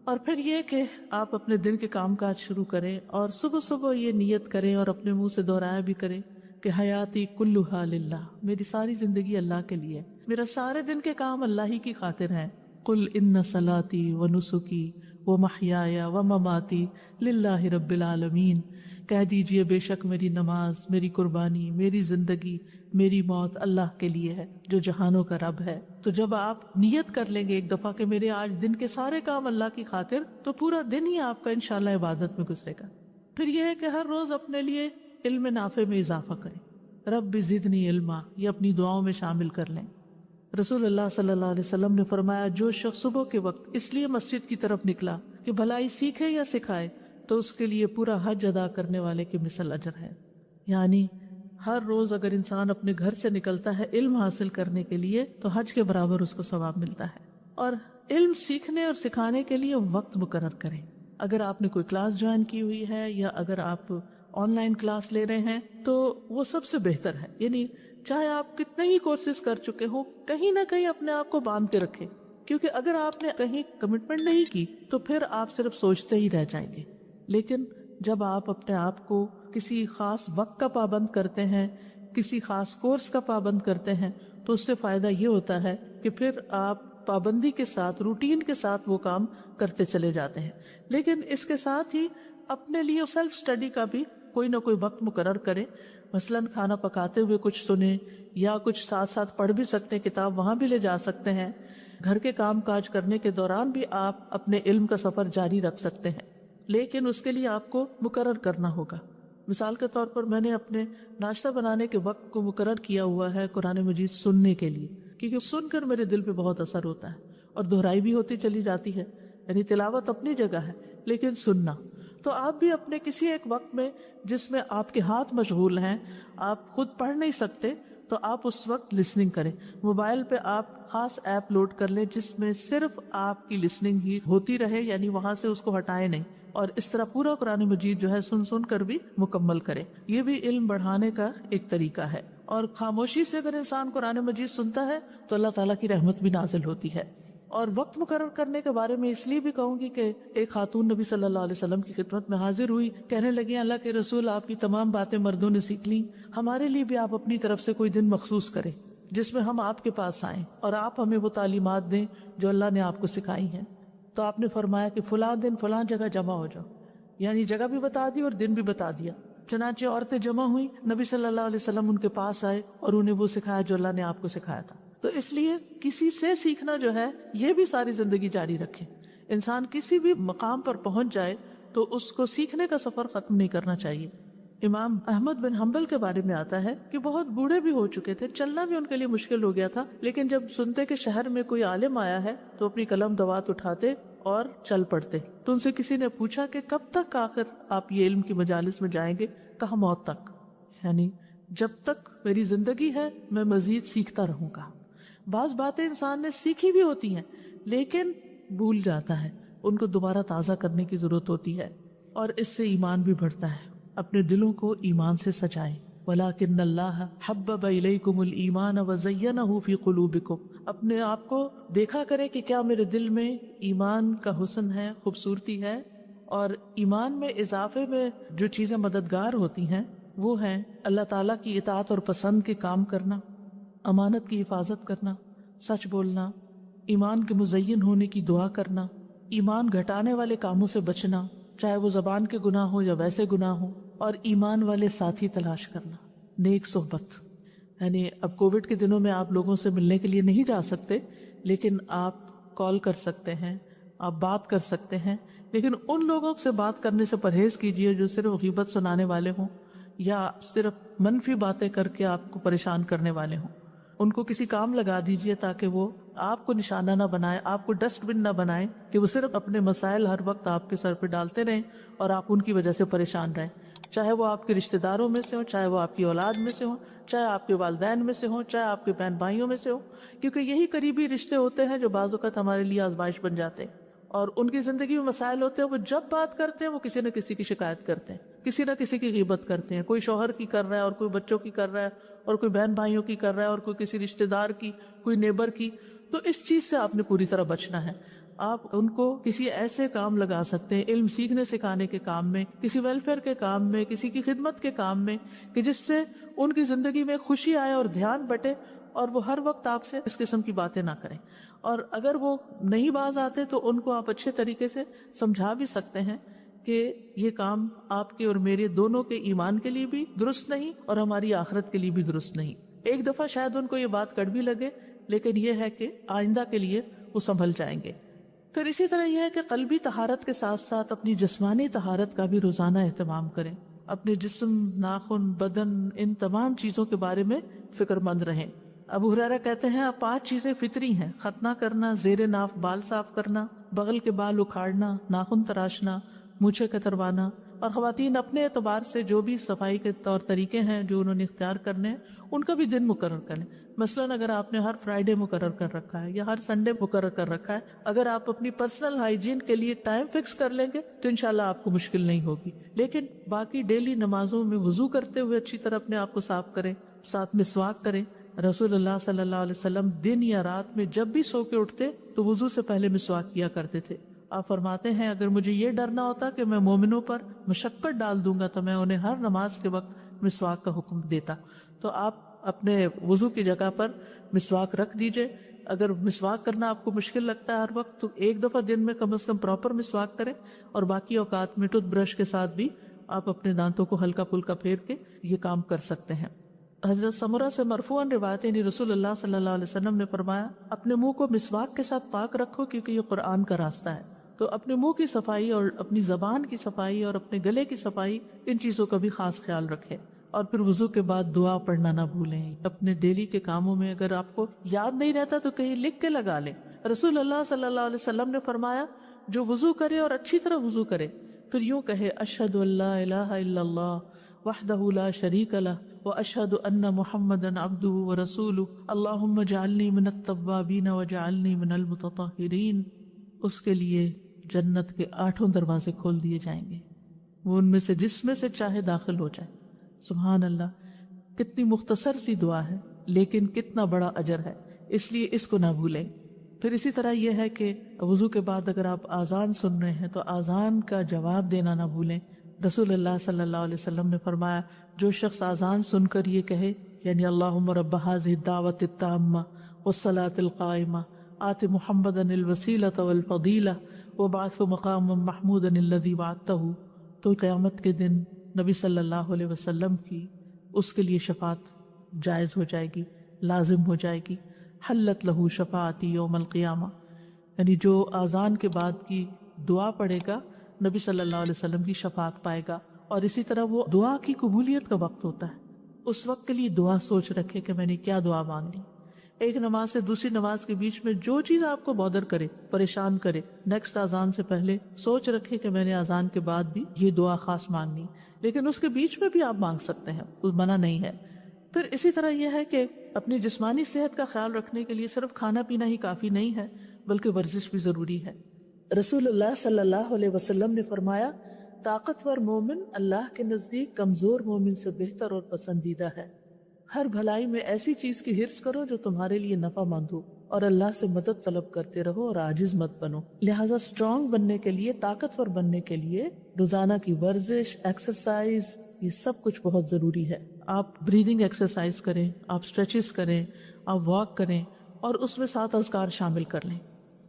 اور پھر یہ کہ آپ اپنے دن کے کام کاج شروع کریں اور صبح صبح یہ نیت کریں اور اپنے منہ سے دہرایا بھی کریں کہ حیاتی کلھا للہ، میری ساری زندگی اللہ کے لیے، میرا سارے دن کے کام اللہ ہی کی خاطر ہیں. قل ان صلاتی و نسکی و محیای و مماتی للہ رب العالمین، کہہ دیجئے بے شک میری نماز، میری قربانی، میری زندگی، میری موت اللہ کے لیے ہے جو جہانوں کا رب ہے. تو جب آپ نیت کر لیں گے ایک دفعہ کہ میرے آج دن کے سارے کام اللہ کی خاطر، تو پورا دن ہی آپ کا انشاءاللہ عبادت میں گزرے گا. پھر یہ ہے کہ ہر روز اپنے لیے علم نافع میں اضافہ کریں. رب زدنی علما، یہ اپنی دعاؤں میں شامل کر لیں. رسول اللہ صلی اللہ علیہ وسلم نے فرمایا جو شخص صبح کے وقت اس لیے مسجد کی طرف نکلا کہ بھلائی سیکھے یا سکھائے تو اس کے لیے پورا حج ادا کرنے والے کی مثل اجر ہے. یعنی ہر روز اگر انسان اپنے گھر سے نکلتا ہے علم حاصل کرنے کے لیے تو حج کے برابر اس کو ثواب ملتا ہے. اور علم سیکھنے اور سکھانے کے لیے وقت مقرر کریں. اگر آپ نے کوئی کلاس جوائن کی ہوئی ہے یا اگر آپ آن لائن کلاس لے رہے ہیں تو وہ سب سے بہتر ہے. یعنی چاہے آپ کتنے ہی کورسز کر چکے ہوں، کہیں نہ کہیں اپنے آپ کو باندھ کے رکھیں، کیونکہ اگر آپ نے کہیں کمٹمنٹ نہیں کی تو پھر آپ صرف سوچتے ہی رہ جائیں گے. لیکن جب آپ اپنے آپ کو کسی خاص وقت کا پابند کرتے ہیں، کسی خاص کورس کا پابند کرتے ہیں، تو اس سے فائدہ یہ ہوتا ہے کہ پھر آپ پابندی کے ساتھ، روٹین کے ساتھ وہ کام کرتے چلے جاتے ہیں. لیکن اس کے ساتھ ہی اپنے لیے سیلف اسٹڈی کا بھی کوئی نہ کوئی وقت مقرر کریں. مثلاً کھانا پکاتے ہوئے کچھ سنیں یا کچھ ساتھ ساتھ پڑھ بھی سکتے ہیں، کتاب وہاں بھی لے جا سکتے ہیں. گھر کے کام کاج کرنے کے دوران بھی آپ اپنے علم کا سفر جاری رکھ سکتے ہیں، لیکن اس کے لیے آپ کو مقرر کرنا ہوگا. مثال کے طور پر میں نے اپنے ناشتہ بنانے کے وقت کو مقرر کیا ہوا ہے قرآن مجید سننے کے لیے، کیونکہ سن کر میرے دل پہ بہت اثر ہوتا ہے اور دہرائی بھی ہوتی چلی جاتی ہے. یعنی تلاوت اپنی جگہ ہے لیکن سننا. تو آپ بھی اپنے کسی ایک وقت میں جس میں آپ کے ہاتھ مشغول ہیں، آپ خود پڑھ نہیں سکتے، تو آپ اس وقت لسننگ کریں. موبائل پہ آپ خاص ایپ لوڈ کر لیں جس میں صرف آپ کی لسننگ ہی ہوتی رہے، یعنی وہاں سے اس کو ہٹائے نہیں، اور اس طرح پورا قرآن مجید جو ہے سن سن کر بھی مکمل کریں. یہ بھی علم بڑھانے کا ایک طریقہ ہے. اور خاموشی سے اگر انسان قرآن مجید سنتا ہے تو اللہ تعالیٰ کی رحمت بھی نازل ہوتی ہے. اور وقت مقرر کرنے کے بارے میں اس لیے بھی کہوں گی کہ ایک خاتون نبی صلی اللہ علیہ وسلم کی خدمت میں حاضر ہوئی، کہنے لگی اللہ کے رسول آپ کی تمام باتیں مردوں نے سیکھ لیں، ہمارے لیے بھی آپ اپنی طرف سے کوئی دن مخصوص کریں جس میں ہم آپ کے پاس آئیں اور آپ ہمیں وہ تعلیمات دیں جو اللہ نے آپ کو سکھائی ہیں. تو آپ نے فرمایا کہ فلاں دن فلاں جگہ جمع ہو جاؤ، یعنی جگہ بھی بتا دی اور دن بھی بتا دیا. چنانچہ عورتیں جمع ہوئی، نبی صلی اللہ علیہ وسلم ان کے پاس آئے اور انہیں وہ سکھایا جو اللہ نے آپ کو سکھایا تھا. تو اس لیے کسی سے سیکھنا جو ہے یہ بھی ساری زندگی جاری رکھیں. انسان کسی بھی مقام پر پہنچ جائے تو اس کو سیکھنے کا سفر ختم نہیں کرنا چاہیے. امام احمد بن حنبل کے بارے میں آتا ہے کہ بہت بوڑھے بھی ہو چکے تھے، چلنا بھی ان کے لیے مشکل ہو گیا تھا، لیکن جب سنتے کہ شہر میں کوئی عالم آیا ہے تو اپنی قلم دوات اٹھاتے اور چل پڑتے۔ تو ان سے کسی نے پوچھا کہ کب تک آخر آپ یہ علم کی مجالس میں جائیں گے؟ کہا موت تک، یعنی جب تک میری زندگی ہے میں مزید سیکھتا رہوں گا۔ بعض باتیں انسان نے سیکھی بھی ہوتی ہیں لیکن بھول جاتا ہے، ان کو دوبارہ تازہ کرنے کی ضرورت ہوتی ہے، اور اس سے ایمان بھی بڑھتا ہے۔ اپنے دلوں کو ایمان سے سجائیں۔ وَلَكِنَّ اللَّهَ حَبَّبَ إِلَيْكُمُ الْإِيمَانَ وَزَيَّنَهُ فِي قُلُوبِكُمْ، اپنے آپ کو دیکھا کرے کہ کیا میرے دل میں ایمان کا حسن ہے، خوبصورتی ہے، اور ایمان میں اضافے میں جو چیزیں مددگار ہوتی ہیں وہ ہیں اللہ تعالیٰ کی اطاعت اور پسند کے کام کرنا، امانت کی حفاظت کرنا، سچ بولنا، ایمان کے مزین ہونے کی دعا کرنا، ایمان گھٹانے والے کاموں سے بچنا، چاہے وہ زبان کے گناہ ہو یا ویسے گناہ ہو، اور ایمان والے ساتھی تلاش کرنا، نیک صحبت۔ یعنی اب کووڈ کے دنوں میں آپ لوگوں سے ملنے کے لیے نہیں جا سکتے، لیکن آپ کال کر سکتے ہیں، آپ بات کر سکتے ہیں، لیکن ان لوگوں سے بات کرنے سے پرہیز کیجئے جو صرف غیبت سنانے والے ہوں یا صرف منفی باتیں کر کے آپ کو پریشان کرنے والے ہوں۔ ان کو کسی کام لگا دیجئے تاکہ وہ آپ کو نشانہ نہ بنائے، آپ کو ڈسٹ بن نہ بنائے کہ وہ صرف اپنے مسائل ہر وقت آپ کے سر پہ ڈالتے رہیں اور آپ ان کی وجہ سے پریشان رہیں، چاہے وہ آپ کے رشتہ داروں میں سے ہوں، چاہے وہ آپ کی اولاد میں سے ہوں، چاہے آپ کے والدین میں سے ہوں، چاہے آپ کے بہن بھائیوں میں سے ہوں، کیونکہ یہی قریبی رشتے ہوتے ہیں جو بعض اوقات ہمارے لیے آزمائش بن جاتے ہیں، اور ان کی زندگی میں مسائل ہوتے ہیں، وہ جب بات کرتے ہیں وہ کسی نہ کسی کی شکایت کرتے ہیں، کسی نہ کسی کی غیبت کرتے ہیں، کوئی شوہر کی کر رہا ہے اور کوئی بچوں کی کر رہا ہے اور کوئی بہن بھائیوں کی کر رہا ہے اور کوئی کسی رشتہ دار کی، کوئی نیبر کی۔ تو اس چیز سے آپ نے پوری طرح بچنا ہے۔ آپ ان کو کسی ایسے کام لگا سکتے ہیں، علم سیکھنے سکھانے کے کام میں، کسی ویلفیئر کے کام میں، کسی کی خدمت کے کام میں، کہ جس سے ان کی زندگی میں خوشی آئے اور دھیان بٹے اور وہ ہر وقت آپ سے اس قسم کی باتیں نہ کریں۔ اور اگر وہ نہیں باز آتے تو ان کو آپ اچھے طریقے سے سمجھا بھی سکتے ہیں کہ یہ کام آپ کے اور میرے دونوں کے ایمان کے لیے بھی درست نہیں اور ہماری آخرت کے لیے بھی درست نہیں۔ ایک دفعہ شاید ان کو یہ بات کڑوی لگے، لیکن یہ ہے کہ آئندہ کے لیے وہ سنبھل جائیں گے۔ پھر اسی طرح یہ ہے کہ قلبی طہارت کے ساتھ ساتھ اپنی جسمانی طہارت کا بھی روزانہ اہتمام کریں۔ اپنے جسم، ناخن، بدن، ان تمام چیزوں کے بارے میں فکر مند رہیں۔ ابو ہریرہ کہتے ہیں 5 چیزیں فطری ہیں: ختنہ کرنا، زیر ناف بال صاف کرنا، بغل کے بال اکھاڑنا، ناخن تراشنا، مونچھیں کتروانا۔ اور خواتین اپنے اعتبار سے جو بھی صفائی کے طور طریقے ہیں جو انہوں نے اختیار کرنے ہیں ان کا بھی دن مقرر کریں۔ مثلاً اگر آپ نے ہر فرائیڈے مقرر کر رکھا ہے یا ہر سنڈے مقرر کر رکھا ہے، اگر آپ اپنی پرسنل ہائیجین کے لیے ٹائم فکس کر لیں گے تو انشاءاللہ آپ کو مشکل نہیں ہوگی۔ لیکن باقی ڈیلی نمازوں میں وضو کرتے ہوئے اچھی طرح اپنے آپ کو صاف کریں، ساتھ مسواک کریں۔ رسول اللہ صلی اللہ علیہ وسلم دن یا رات میں جب بھی سو کے اٹھتے تو وضو سے پہلے مسواک کیا کرتے تھے۔ آپ فرماتے ہیں اگر مجھے یہ ڈر نہ ہوتا کہ میں مومنوں پر مشقت ڈال دوں گا تو میں انہیں ہر نماز کے وقت مسواک کا حکم دیتا۔ تو آپ اپنے وضو کی جگہ پر مسواک رکھ دیجئے۔ اگر مسواک کرنا آپ کو مشکل لگتا ہے ہر وقت تو ایک دفعہ دن میں کم از کم پراپر مسواک کریں، اور باقی اوقات میں ٹوتھ برش کے ساتھ بھی آپ اپنے دانتوں کو ہلکا پھلکا پھیر کے یہ کام کر سکتے ہیں۔ حضرت سمرہ سے مرفوعاً روایت ہے، رسول اللہ صلی اللہ علیہ وسلم نے فرمایا اپنے منہ کو مسواک کے ساتھ پاک رکھو کیونکہ یہ قرآن کا راستہ ہے۔ تو اپنے منہ کی صفائی اور اپنی زبان کی صفائی اور اپنے گلے کی صفائی، ان چیزوں کا بھی خاص خیال رکھیں۔ اور پھر وضو کے بعد دعا پڑھنا نہ بھولیں۔ اپنے ڈیلی کے کاموں میں اگر آپ کو یاد نہیں رہتا تو کہیں لکھ کے لگا لیں۔ رسول اللہ صلی اللہ علیہ وسلم نے فرمایا جو وضو کرے اور اچھی طرح وضو کرے پھر یوں کہے اشہد ان لا الہ الا اللہ وحدہ لا شریک لہ واشہد ان محمدا عبدہ ورسولہ اللہم اجعلنی من التوابین واجعلنی من المتطہرین، اس کے لیے جنت کے 8 دروازے کھول دیے جائیں گے، وہ ان میں سے جس میں سے چاہے داخل ہو جائے۔ سبحان اللہ، کتنی مختصر سی دعا ہے لیکن کتنا بڑا اجر ہے، اس لیے اس کو نہ بھولیں۔ پھر اسی طرح یہ ہے کہ وضو کے بعد اگر آپ اذان سن رہے ہیں تو اذان کا جواب دینا نہ بھولیں۔ رسول اللہ صلی اللہ علیہ وسلم نے فرمایا جو شخص اذان سن کر یہ کہے یعنی اللہم رب هذه الدعوة التامة والصلاة القائمة آت محمدا الوسیلة والفضیلة وابعثه مقاما محمودا الذی وعدته، تو قیامت کے دن نبی صلی اللہ علیہ وسلم کی اس کے لیے شفاعت جائز ہو جائے گی، لازم ہو جائے گی۔ حلت لہ شفاعتی یوم القیامہ، یعنی جو اذان کے بعد کی دعا پڑھے گا نبی صلی اللہ علیہ وسلم کی شفاعت پائے گا، اور اسی طرح وہ دعا کی قبولیت کا وقت ہوتا ہے، اس وقت کے لیے دعا سوچ رکھے کہ میں نے کیا دعا مانگی۔ ایک نماز سے دوسری نماز کے بیچ میں جو چیز آپ کو بودر کرے، پریشان کرے، نیکسٹ اذان سے پہلے سوچ رکھے کہ میں نے اذان کے بعد بھی یہ دعا خاص مانگنی، لیکن اس کے بیچ میں بھی آپ مانگ سکتے ہیں، کوئی منع نہیں ہے۔ پھر اسی طرح یہ ہے کہ اپنی جسمانی صحت کا خیال رکھنے کے لیے صرف کھانا پینا ہی کافی نہیں ہے، بلکہ ورزش بھی ضروری ہے۔ رسول اللہ صلی اللہ علیہ وسلم نے فرمایا، طاقتور مومن اللہ کے نزدیک کمزور مومن سے بہتر اور پسندیدہ ہے۔ ہر بھلائی میں ایسی چیز کی حرص کرو جو تمہارے لیے نفع مند ہو، اور اللہ سے مدد طلب کرتے رہو اور عاجز مت بنو۔ لہٰذا اسٹرانگ بننے کے لیے، طاقتور بننے کے لیے روزانہ کی ورزش، ایکسرسائز، یہ سب کچھ بہت ضروری ہے۔ آپ بریدنگ ایکسرسائز کریں، آپ اسٹریچز کریں، آپ واک کریں، اور اس میں 7 اذکار شامل کر لیں،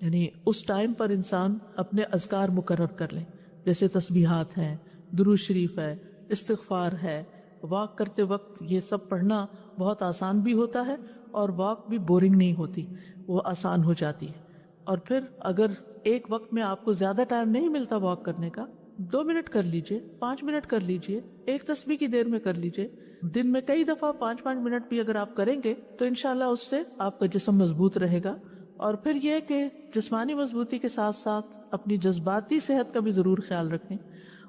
یعنی اس ٹائم پر انسان اپنے اذکار مقرر کر لیں، جیسے تسبیحات ہیں، درود شریف ہے، استغفار ہے۔ واک کرتے وقت یہ سب پڑھنا بہت آسان بھی ہوتا ہے، اور واک بھی بورنگ نہیں ہوتی، وہ آسان ہو جاتی ہے۔ اور پھر اگر ایک وقت میں آپ کو زیادہ ٹائم نہیں ملتا واک کرنے کا، 2 منٹ کر لیجئے، 5 منٹ کر لیجئے، ایک تسبیح کی دیر میں کر لیجئے، دن میں کئی دفعہ 5 منٹ بھی اگر آپ کریں گے تو انشاءاللہ اس سے آپ کا جسم مضبوط رہے گا۔ اور پھر یہ کہ جسمانی مضبوطی کے ساتھ ساتھ اپنی جذباتی صحت کا بھی ضرور خیال رکھیں،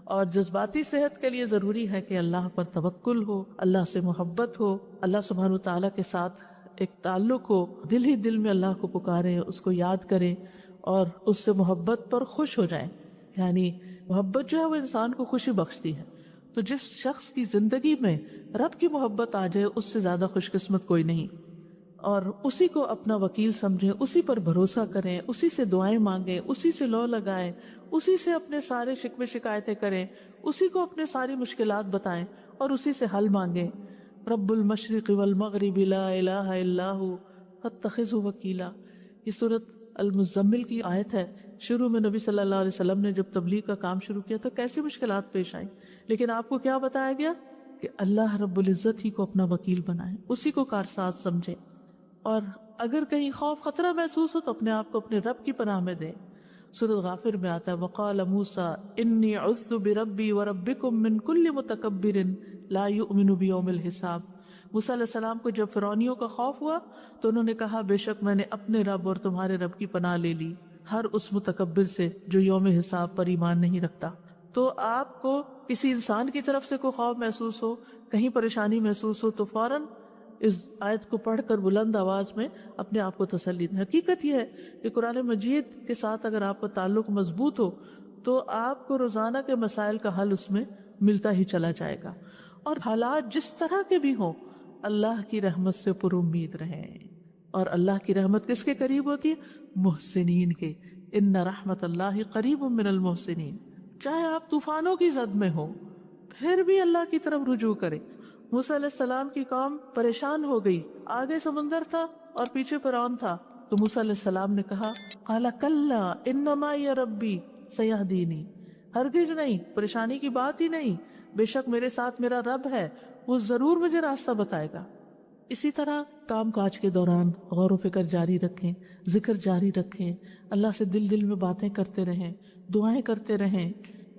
اور جذباتی صحت کے لیے ضروری ہے کہ اللہ پر توکل ہو، اللہ سے محبت ہو، اللہ سبحانہ وتعالیٰ کے ساتھ ایک تعلق ہو، دل ہی دل میں اللہ کو پکاریں، اس کو یاد کریں اور اس سے محبت پر خوش ہو جائیں۔ یعنی محبت جو ہے وہ انسان کو خوشی بخشتی ہے، تو جس شخص کی زندگی میں رب کی محبت آ جائے اس سے زیادہ خوش قسمت کوئی نہیں، اور اسی کو اپنا وکیل سمجھیں، اسی پر بھروسہ کریں، اسی سے دعائیں مانگیں، اسی سے لو لگائیں، اسی سے اپنے سارے شکوے شکایتیں کریں، اسی کو اپنے ساری مشکلات بتائیں اور اسی سے حل مانگیں۔ رب المشرق والمغرب لا الہ الا ہو فاتخذہ وکیلا، یہ سورۃ المزمل کی آیت ہے۔ شروع میں نبی صلی اللہ علیہ وسلم نے جب تبلیغ کا کام شروع کیا تو کیسی مشکلات پیش آئیں، لیکن آپ کو کیا بتایا گیا کہ اللہ رب العزت ہی کو اپنا وکیل بنائیں، اسی کو کارساز سمجھیں، اور اگر کہیں خوف خطرہ محسوس ہو تو اپنے آپ کو اپنے رب کی پناہ میں دیں۔ سورۃ غافر میں آتا ہے، وقال موسیٰ انی عذت بربی وربکم من کل متکبر لا یؤمن بیوم الحساب۔ موسیٰ علیہ السلام کو جب فرعونیوں کا خوف ہوا تو انہوں نے کہا، بے شک میں نے اپنے رب اور تمہارے رب کی پناہ لے لی، ہر اس متکبر سے جو یوم حساب پر ایمان نہیں رکھتا۔ تو آپ کو کسی انسان کی طرف سے کوئی خوف محسوس ہو، کہیں پریشانی محسوس ہو، تو فوراً اس آیت کو پڑھ کر بلند آواز میں اپنے آپ کو تسلی دیں۔ حقیقت یہ ہے کہ قرآن مجید کے ساتھ اگر آپ کا تعلق مضبوط ہو تو آپ کو روزانہ کے مسائل کا حل اس میں ملتا ہی چلا جائے گا، اور حالات جس طرح کے بھی ہوں اللہ کی رحمت سے پر امید رہیں۔ اور اللہ کی رحمت کس کے قریب ہوتی ہے؟ محسنین کے۔ ان رحمت اللہ قریب من المحسنین۔ چاہے آپ طوفانوں کی زد میں ہو پھر بھی اللہ کی طرف رجوع کریں۔ موسیٰ علیہ السلام کی قوم پریشان ہو گئی، آگے سمندر تھا اور پیچھے فرعون تھا، تو موسیٰ علیہ السلام نے کہا، قال کلا ان معی ربی سیہدینی، ہرگز نہیں، پریشانی کی بات ہی نہیں، بے شک میرے ساتھ میرا رب ہے، وہ ضرور مجھے راستہ بتائے گا۔ اسی طرح کام کاج کے دوران غور و فکر جاری رکھیں، ذکر جاری رکھیں، اللہ سے دل دل میں باتیں کرتے رہیں، دعائیں کرتے رہیں۔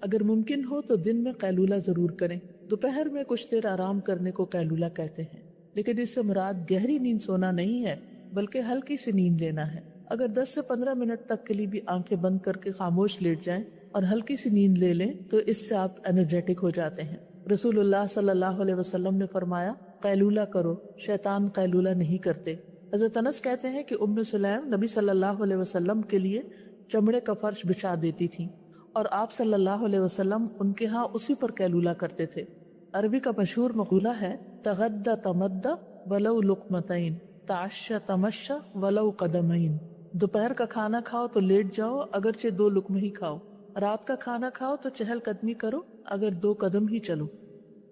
اگر ممکن ہو تو دن میں قیلولہ ضرور کریں۔ دوپہر میں کچھ دیر آرام کرنے کو قیلولہ کہتے ہیں، لیکن اس سے مراد گہری نیند سونا نہیں ہے، بلکہ ہلکی سی نیند لینا ہے۔ اگر 10 سے 15 منٹ تک کے لیے بھی آنکھیں بند کر کے خاموش لیٹ جائیں اور ہلکی سی نیند لے لیں تو اس سے آپ انرجیٹک ہو جاتے ہیں۔ رسول اللہ صلی اللہ علیہ وسلم نے فرمایا، قیلولہ کرو، شیطان قیلولہ نہیں کرتے۔ حضرت انس کہتے ہیں کہ ام سلیم نبی صلی اللہ علیہ وسلم کے لیے چمڑے کا فرش بچھا دیتی تھی، اور آپ صلی اللہ علیہ وسلم ان کے ہاں اسی پر قیلولہ کرتے تھے۔ عربی کا مشہور مقولہ ہے، تغدى تمدى ولو لقمتين تعشى تمشى ولو قدمين۔ دوپہر کا کھانا کھاؤ تو لیٹ جاؤ اگرچہ 2 لقمے ہی کھاؤ، رات کا کھانا کھاؤ تو چہل قدمی کرو اگر 2 قدم ہی چلو۔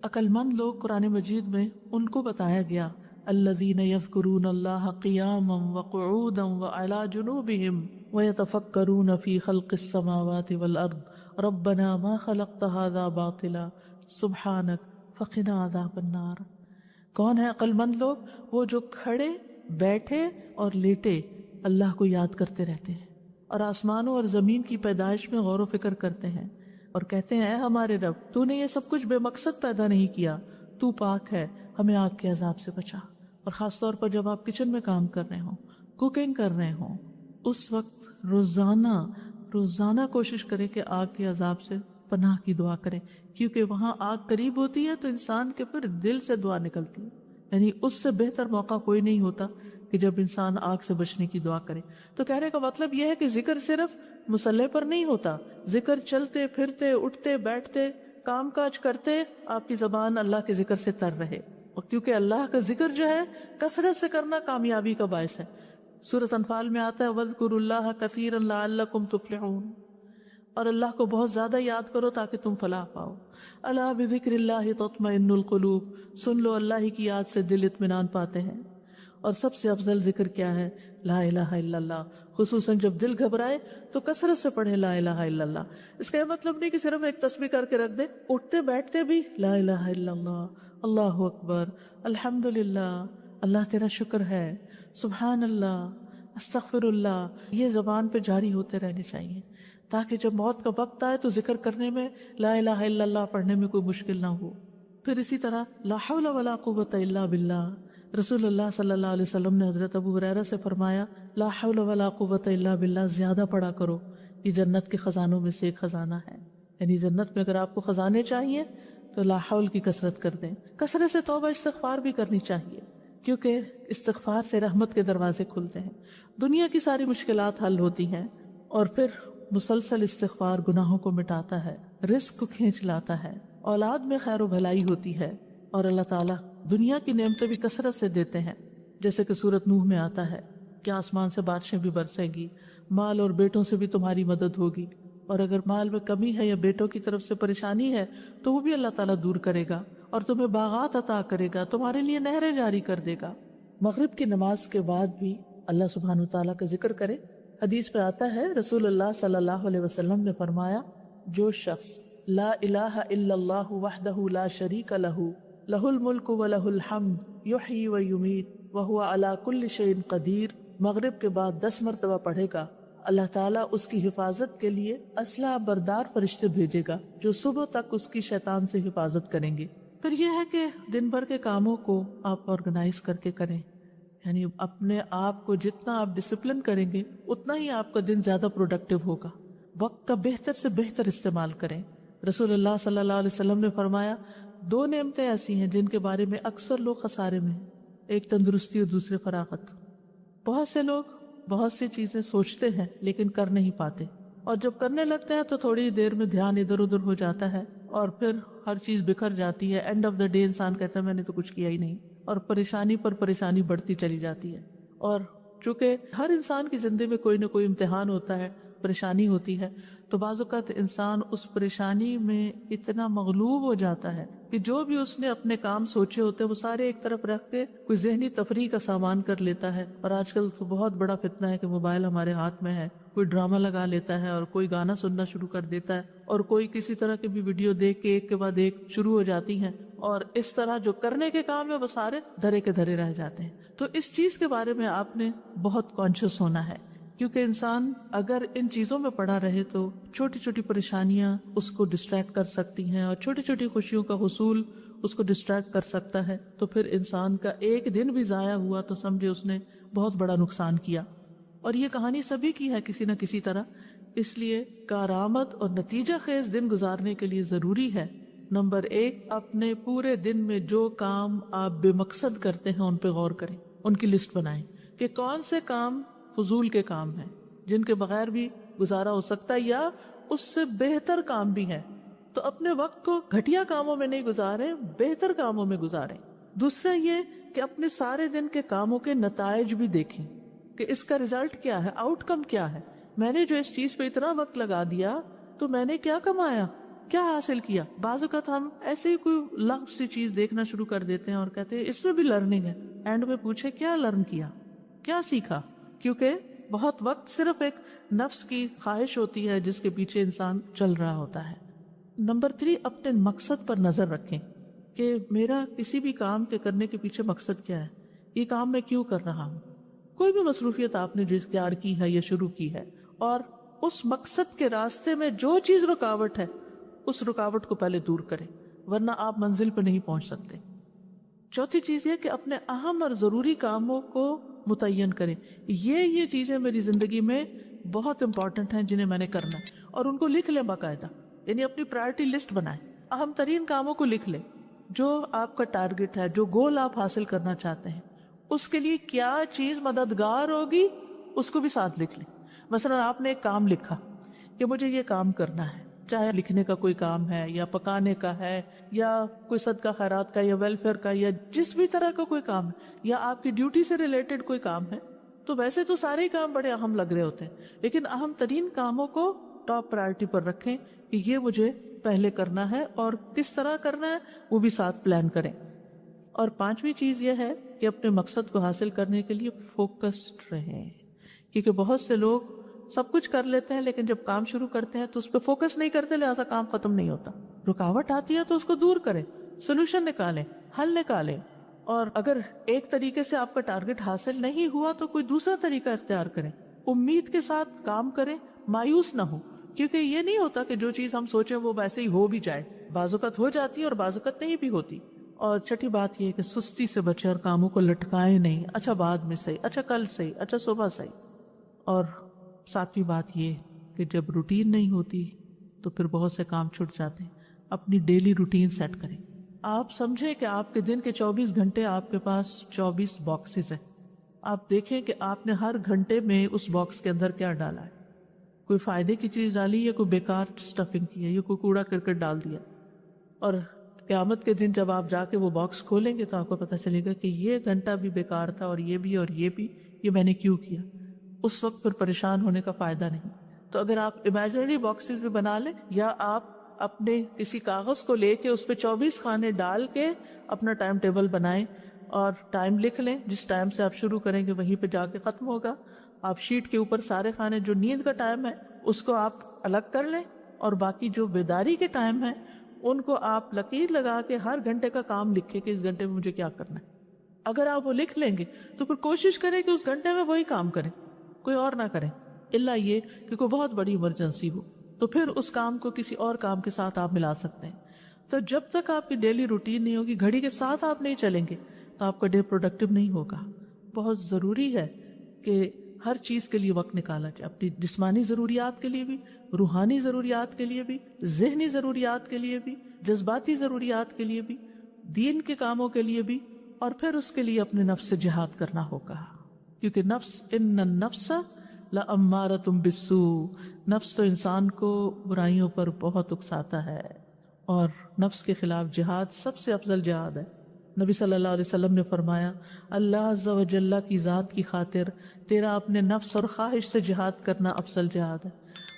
عقل مند لوگ قرآن مجید میں ان کو بتایا گیا، الذین یذکرون اللہ قیاما وقعودا وعلی جنوبہم ویتفکرون فی خلق السماوات والارض ربنا ما خلقت ھذا باطلا سبحانک فقنا عذاب النار۔ کون ہے عقل مند لوگ؟ وہ جو کھڑے، بیٹھے اور لیٹے اللہ کو یاد کرتے رہتے ہیں، اور آسمانوں اور زمین کی پیدائش میں غور و فکر کرتے ہیں، اور کہتے ہیں اے ہمارے رب تو نے یہ سب کچھ بے مقصد پیدا نہیں کیا، تو پاک ہے، ہمیں آگ کے عذاب سے بچا۔ اور خاص طور پر جب آپ کچن میں کام کر رہے ہوں، کوکنگ کر رہے ہوں، اس وقت روزانہ کوشش کریں کہ آگ کے عذاب سے پناہ کی دعا کریں، کیونکہ وہاں آگ قریب ہوتی ہے تو انسان کے پھر دل سے دعا نکلتی ہے۔ یعنی اس سے بہتر موقع کوئی نہیں ہوتا کہ جب انسان آگ سے بچنے کی دعا کرے۔ تو کہنے کا مطلب یہ ہے کہ ذکر صرف مصلی پر نہیں ہوتا، ذکر چلتے پھرتے اٹھتے بیٹھتے کام کاج کرتے آپ کی زبان اللہ کے ذکر سے تر رہے، اور کیونکہ اللہ کا ذکر جو ہے کثرت سے کرنا کامیابی کا باعث ہے۔ سورۃ انفال میں آتا ہے وَاذْكُرُوا اللَّهَ كَثِيرًا لَعَلَّكُمْ تُفْلِحُونَ، اور اللہ کو بہت زیادہ یاد کرو تاکہ تم فلاح پاؤ۔ الا بذکر اللہ تطمئن القلوب، سن لو اللہ ہی کی یاد سے دل اطمینان پاتے ہیں۔ اور سب سے افضل ذکر کیا ہے؟ لا الہ الا اللہ، خصوصاً جب دل گھبرائے تو کثرت سے پڑھیں لا الہ الا اللہ۔ اس کا یہ مطلب نہیں کہ صرف ایک تسبیح کر کے رکھ دے، اٹھتے بیٹھتے بھی لا الہ الا اللہ، اللہ اکبر، الحمدللہ، اللہ تیرا شکر ہے، سبحان اللہ، استغفر اللہ، یہ زبان پہ جاری ہوتے رہنے چاہیے تاکہ جب موت کا وقت آئے تو ذکر کرنے میں، لا الہ الا اللہ پڑھنے میں کوئی مشکل نہ ہو۔ پھر اسی طرح لا حول ولا قوت الا باللہ، رسول اللہ صلی اللہ علیہ وسلم نے حضرت ابو ہریرہ سے فرمایا لا حول ولا قوت الا باللہ زیادہ پڑھا کرو، یہ جنت کے خزانوں میں سے ایک خزانہ ہے۔ یعنی جنت میں اگر آپ کو خزانے چاہیے تو لا حول کی کثرت کر دیں، کثرت سے توبہ استغفار بھی کرنی چاہیے، کیونکہ استغفار سے رحمت کے دروازے کھلتے ہیں، دنیا کی ساری مشکلات حل ہوتی ہیں، اور پھر مسلسل استغفار گناہوں کو مٹاتا ہے، رزق کو کھینچ لاتا ہے، اولاد میں خیر و بھلائی ہوتی ہے، اور اللہ تعالیٰ دنیا کی نعمتیں بھی کثرت سے دیتے ہیں، جیسے کہ سورۃ نوح میں آتا ہے کہ آسمان سے بارشیں بھی برسیں گی، مال اور بیٹوں سے بھی تمہاری مدد ہوگی، اور اگر مال میں کمی ہے یا بیٹوں کی طرف سے پریشانی ہے تو وہ بھی اللہ تعالیٰ دور کرے گا، اور تمہیں باغات عطا کرے گا، تمہارے لیے نہریں جاری کر دے گا۔ مغرب کی نماز کے بعد بھی اللہ سبحانہ وتعالیٰ کا ذکر کرے۔ حدیث پہ آتا ہے رسول اللہ صلی اللہ علیہ وسلم نے فرمایا جو شخص لا الہ الا اللہ وحدہ لا شریک لہ لہ الملک ولہ الحمد یحیی و یمیت وہو علی کل شیء قدیر مغرب کے بعد 10 مرتبہ پڑھے گا، اللہ تعالیٰ اس کی حفاظت کے لیے اسلحہ بردار فرشتے بھیجے گا جو صبح تک اس کی شیطان سے حفاظت کریں گے۔ پھر یہ ہے کہ دن بھر کے کاموں کو آپ آرگنائز کر کے کریں، یعنی اپنے آپ کو جتنا آپ ڈسپلن کریں گے اتنا ہی آپ کا دن زیادہ پروڈکٹیو ہوگا۔ وقت کا بہتر سے بہتر استعمال کریں۔ رسول اللہ صلی اللہ علیہ وسلم نے فرمایا 2 نعمتیں ایسی ہیں جن کے بارے میں اکثر لوگ خسارے میں ہیں، ایک تندرستی اور دوسرے فراغت۔ بہت سے لوگ بہت سی چیزیں سوچتے ہیں لیکن کر نہیں پاتے، اور جب کرنے لگتے ہیں تو تھوڑی دیر میں دھیان ادھر ادھر ہو جاتا ہے اور پھر ہر چیز بکھر جاتی ہے، اینڈ آف دا ڈے انسان کہتا ہے میں نے تو کچھ کیا ہی نہیں، اور پریشانی پر پریشانی بڑھتی چلی جاتی ہے۔ اور چونکہ ہر انسان کی زندگی میں کوئی نہ کوئی امتحان ہوتا ہے، پریشانی ہوتی ہے، تو بعض اوقات انسان اس پریشانی میں اتنا مغلوب ہو جاتا ہے کہ جو بھی اس نے اپنے کام سوچے ہوتے ہیں وہ سارے ایک طرف رکھ کے کوئی ذہنی تفریح کا سامان کر لیتا ہے۔ اور آج کل تو بہت بڑا فتنہ ہے کہ موبائل ہمارے ہاتھ میں ہے، کوئی ڈرامہ لگا لیتا ہے اور کوئی گانا سننا شروع کر دیتا ہے، اور کوئی کسی طرح کی بھی ویڈیو دیکھ کے ایک کے بعد ایک شروع ہو جاتی ہیں، اور اس طرح جو کرنے کے کام ہے وہ سارے دھرے کے دھرے رہ جاتے ہیں۔ تو اس چیز کے بارے میں آپ نے بہت کانشیس ہونا ہے، کیونکہ انسان اگر ان چیزوں میں پڑا رہے تو چھوٹی چھوٹی پریشانیاں اس کو ڈسٹریکٹ کر سکتی ہیں، اور چھوٹی چھوٹی خوشیوں کا حصول اس کو ڈسٹریکٹ کر سکتا ہے، تو پھر انسان کا ایک دن بھی ضائع ہوا تو سمجھے اس نے بہت بڑا نقصان کیا۔ اور یہ کہانی سبھی کی ہے کسی نہ کسی طرح، اس لیے کارآمد اور نتیجہ خیز دن گزارنے کے لیے ضروری ہے نمبر 1 اپنے پورے دن میں جو کام آپ بے مقصد کرتے ہیں ان پہ غور کریں، ان کی لسٹ بنائیں کہ کون سے کام فضول کے کام ہیں جن کے بغیر بھی گزارا ہو سکتا ہے یا اس سے بہتر کام بھی ہے، تو اپنے وقت کو گھٹیا کاموں میں نہیں گزاریں، بہتر کاموں میں گزاریں۔ دوسرا یہ کہ اپنے سارے دن کے کاموں کے نتائج بھی دیکھیں کہ اس کا ریزلٹ کیا ہے، آؤٹ کم کیا ہے، میں نے جو اس چیز پہ اتنا وقت لگا دیا تو میں نے کیا کمایا، کیا حاصل کیا۔ بعض اوقات ہم ایسے ہی کوئی لغو سی چیز دیکھنا شروع کر دیتے ہیں اور کہتے ہیں اس میں بھی لرننگ ہے، اینڈ میں پوچھے کیا لرن کیا، کیا سیکھا، کیونکہ بہت وقت صرف ایک نفس کی خواہش ہوتی ہے جس کے پیچھے انسان چل رہا ہوتا ہے۔ نمبر 3 اپنے مقصد پر نظر رکھیں کہ میرا کسی بھی کام کے کرنے کے پیچھے مقصد کیا ہے، یہ کام میں کیوں کر رہا ہوں۔ کوئی بھی مصروفیت آپ نے جو اختیار کی ہے یا شروع کی ہے، اور اس مقصد کے راستے میں جو چیز رکاوٹ ہے اس رکاوٹ کو پہلے دور کریں، ورنہ آپ منزل پہ نہیں پہنچ سکتے۔ چوتھی چیز یہ کہ اپنے اہم اور ضروری کاموں کو متعین کریں، یہ چیزیں میری زندگی میں بہت امپورٹنٹ ہیں جنہیں میں نے کرنا ہے، اور ان کو لکھ لیں باقاعدہ، یعنی اپنی پرائرٹی لسٹ بنائیں، اہم ترین کاموں کو لکھ لیں، جو آپ کا ٹارگٹ ہے، جو گول آپ حاصل کرنا چاہتے ہیں، اس کے لیے کیا چیز مددگار ہوگی اس کو بھی ساتھ لکھ لیں۔ مثلا آپ نے ایک کام لکھا کہ مجھے یہ کام کرنا ہے، چاہے لکھنے کا کوئی کام ہے یا پکانے کا ہے یا کوئی صدقہ خیرات کا یا ویلفیئر کا یا جس بھی طرح کا کوئی کام ہے یا آپ کی ڈیوٹی سے ریلیٹڈ کوئی کام ہے، تو ویسے تو سارے ہی کام بڑے اہم لگ رہے ہوتے ہیں، لیکن اہم ترین کاموں کو ٹاپ پرائرٹی پر رکھیں کہ یہ مجھے پہلے کرنا ہے، اور کس طرح کرنا ہے وہ بھی ساتھ پلان کریں۔ اور پانچویں چیز یہ ہے کہ اپنے مقصد کو حاصل کرنے کے لیے فوکسڈ رہیں، کیونکہ بہت سے لوگ سب کچھ کر لیتے ہیں لیکن جب کام شروع کرتے ہیں تو اس پہ فوکس نہیں کرتے، لہٰذا کام ختم نہیں ہوتا۔ رکاوٹ آتی ہے تو اس کو دور کریں، سولوشن نکالیں، حل نکالیں، اور اگر ایک طریقے سے آپ کا ٹارگٹ حاصل نہیں ہوا تو کوئی دوسرا طریقہ اختیار کریں، امید کے ساتھ کام کریں، مایوس نہ ہو، کیونکہ یہ نہیں ہوتا کہ جو چیز ہم سوچیں وہ ویسے ہی ہو بھی جائے، بعض اوقات ہو جاتی ہے اور بعض اوقات نہیں بھی ہوتی۔ اور چھٹی بات یہ کہ سستی سے بچے اور کاموں کو لٹکائیں نہیں، اچھا بعد میں صحیح، اچھا کل صحیح، اچھا صبح صحیح۔ اور ساتویں بات یہ کہ جب روٹین نہیں ہوتی تو پھر بہت سے کام چھوٹ جاتے ہیں، اپنی ڈیلی روٹین سیٹ کریں۔ آپ سمجھیں کہ آپ کے دن کے 24 گھنٹے آپ کے پاس 24 باکسز ہیں، آپ دیکھیں کہ آپ نے ہر گھنٹے میں اس باکس کے اندر کیا ڈالا ہے، کوئی فائدے کی چیز ڈالی یا کوئی بیکار سٹفنگ کی ہے یا کوئی کوڑا کرکٹ ڈال دیا، اور قیامت کے دن جب آپ جا کے وہ باکس کھولیں گے تو آپ کو پتہ چلے گا کہ یہ گھنٹہ بھی بیکار تھا اور یہ بھی، یہ میں نے کیوں کیا۔ اس وقت پھر پریشان ہونے کا فائدہ نہیں۔ تو اگر آپ امیجنری باکسز بھی بنا لیں یا آپ اپنے کسی کاغذ کو لے کے اس پہ 24 خانے ڈال کے اپنا ٹائم ٹیبل بنائیں اور ٹائم لکھ لیں، جس ٹائم سے آپ شروع کریں گے وہیں پہ جا کے ختم ہوگا۔ آپ شیٹ کے اوپر سارے خانے، جو نیند کا ٹائم ہے اس کو آپ الگ کر لیں، اور باقی جو بیداری کے ٹائم ہے ان کو آپ لکیر لگا کے ہر گھنٹے کا کام لکھیں کہ اس گھنٹے میں مجھے کیا کرنا ہے۔ اگر آپ وہ لکھ لیں گے تو پھر کوشش کریں کہ اس گھنٹے میں وہی کام کریں، کوئی اور نہ کریں، الا یہ کہ کوئی بہت بڑی ایمرجنسی ہو، تو پھر اس کام کو کسی اور کام کے ساتھ آپ ملا سکتے ہیں۔ تو جب تک آپ کی ڈیلی روٹین نہیں ہوگی، گھڑی کے ساتھ آپ نہیں چلیں گے تو آپ کا ڈے پروڈکٹیو نہیں ہوگا۔ بہت ضروری ہے کہ ہر چیز کے لیے وقت نکالا جائے، اپنی جسمانی ضروریات کے لیے بھی، روحانی ضروریات کے لیے بھی، ذہنی ضروریات کے لیے بھی، جذباتی ضروریات کے لیے بھی، دین کے کاموں کے لیے بھی، اور پھر اس کے لیے اپنے نفس سے جہاد کرنا ہوگا، کیونکہ نفس ان النفس لامارۃ بالسوء، نفس تو انسان کو برائیوں پر بہت اکساتا ہے، اور نفس کے خلاف جہاد سب سے افضل جہاد ہے۔ نبی صلی اللہ علیہ وسلم نے فرمایا، اللہ عز و جل کی ذات کی خاطر تیرا اپنے نفس اور خواہش سے جہاد کرنا افضل جہاد ہے،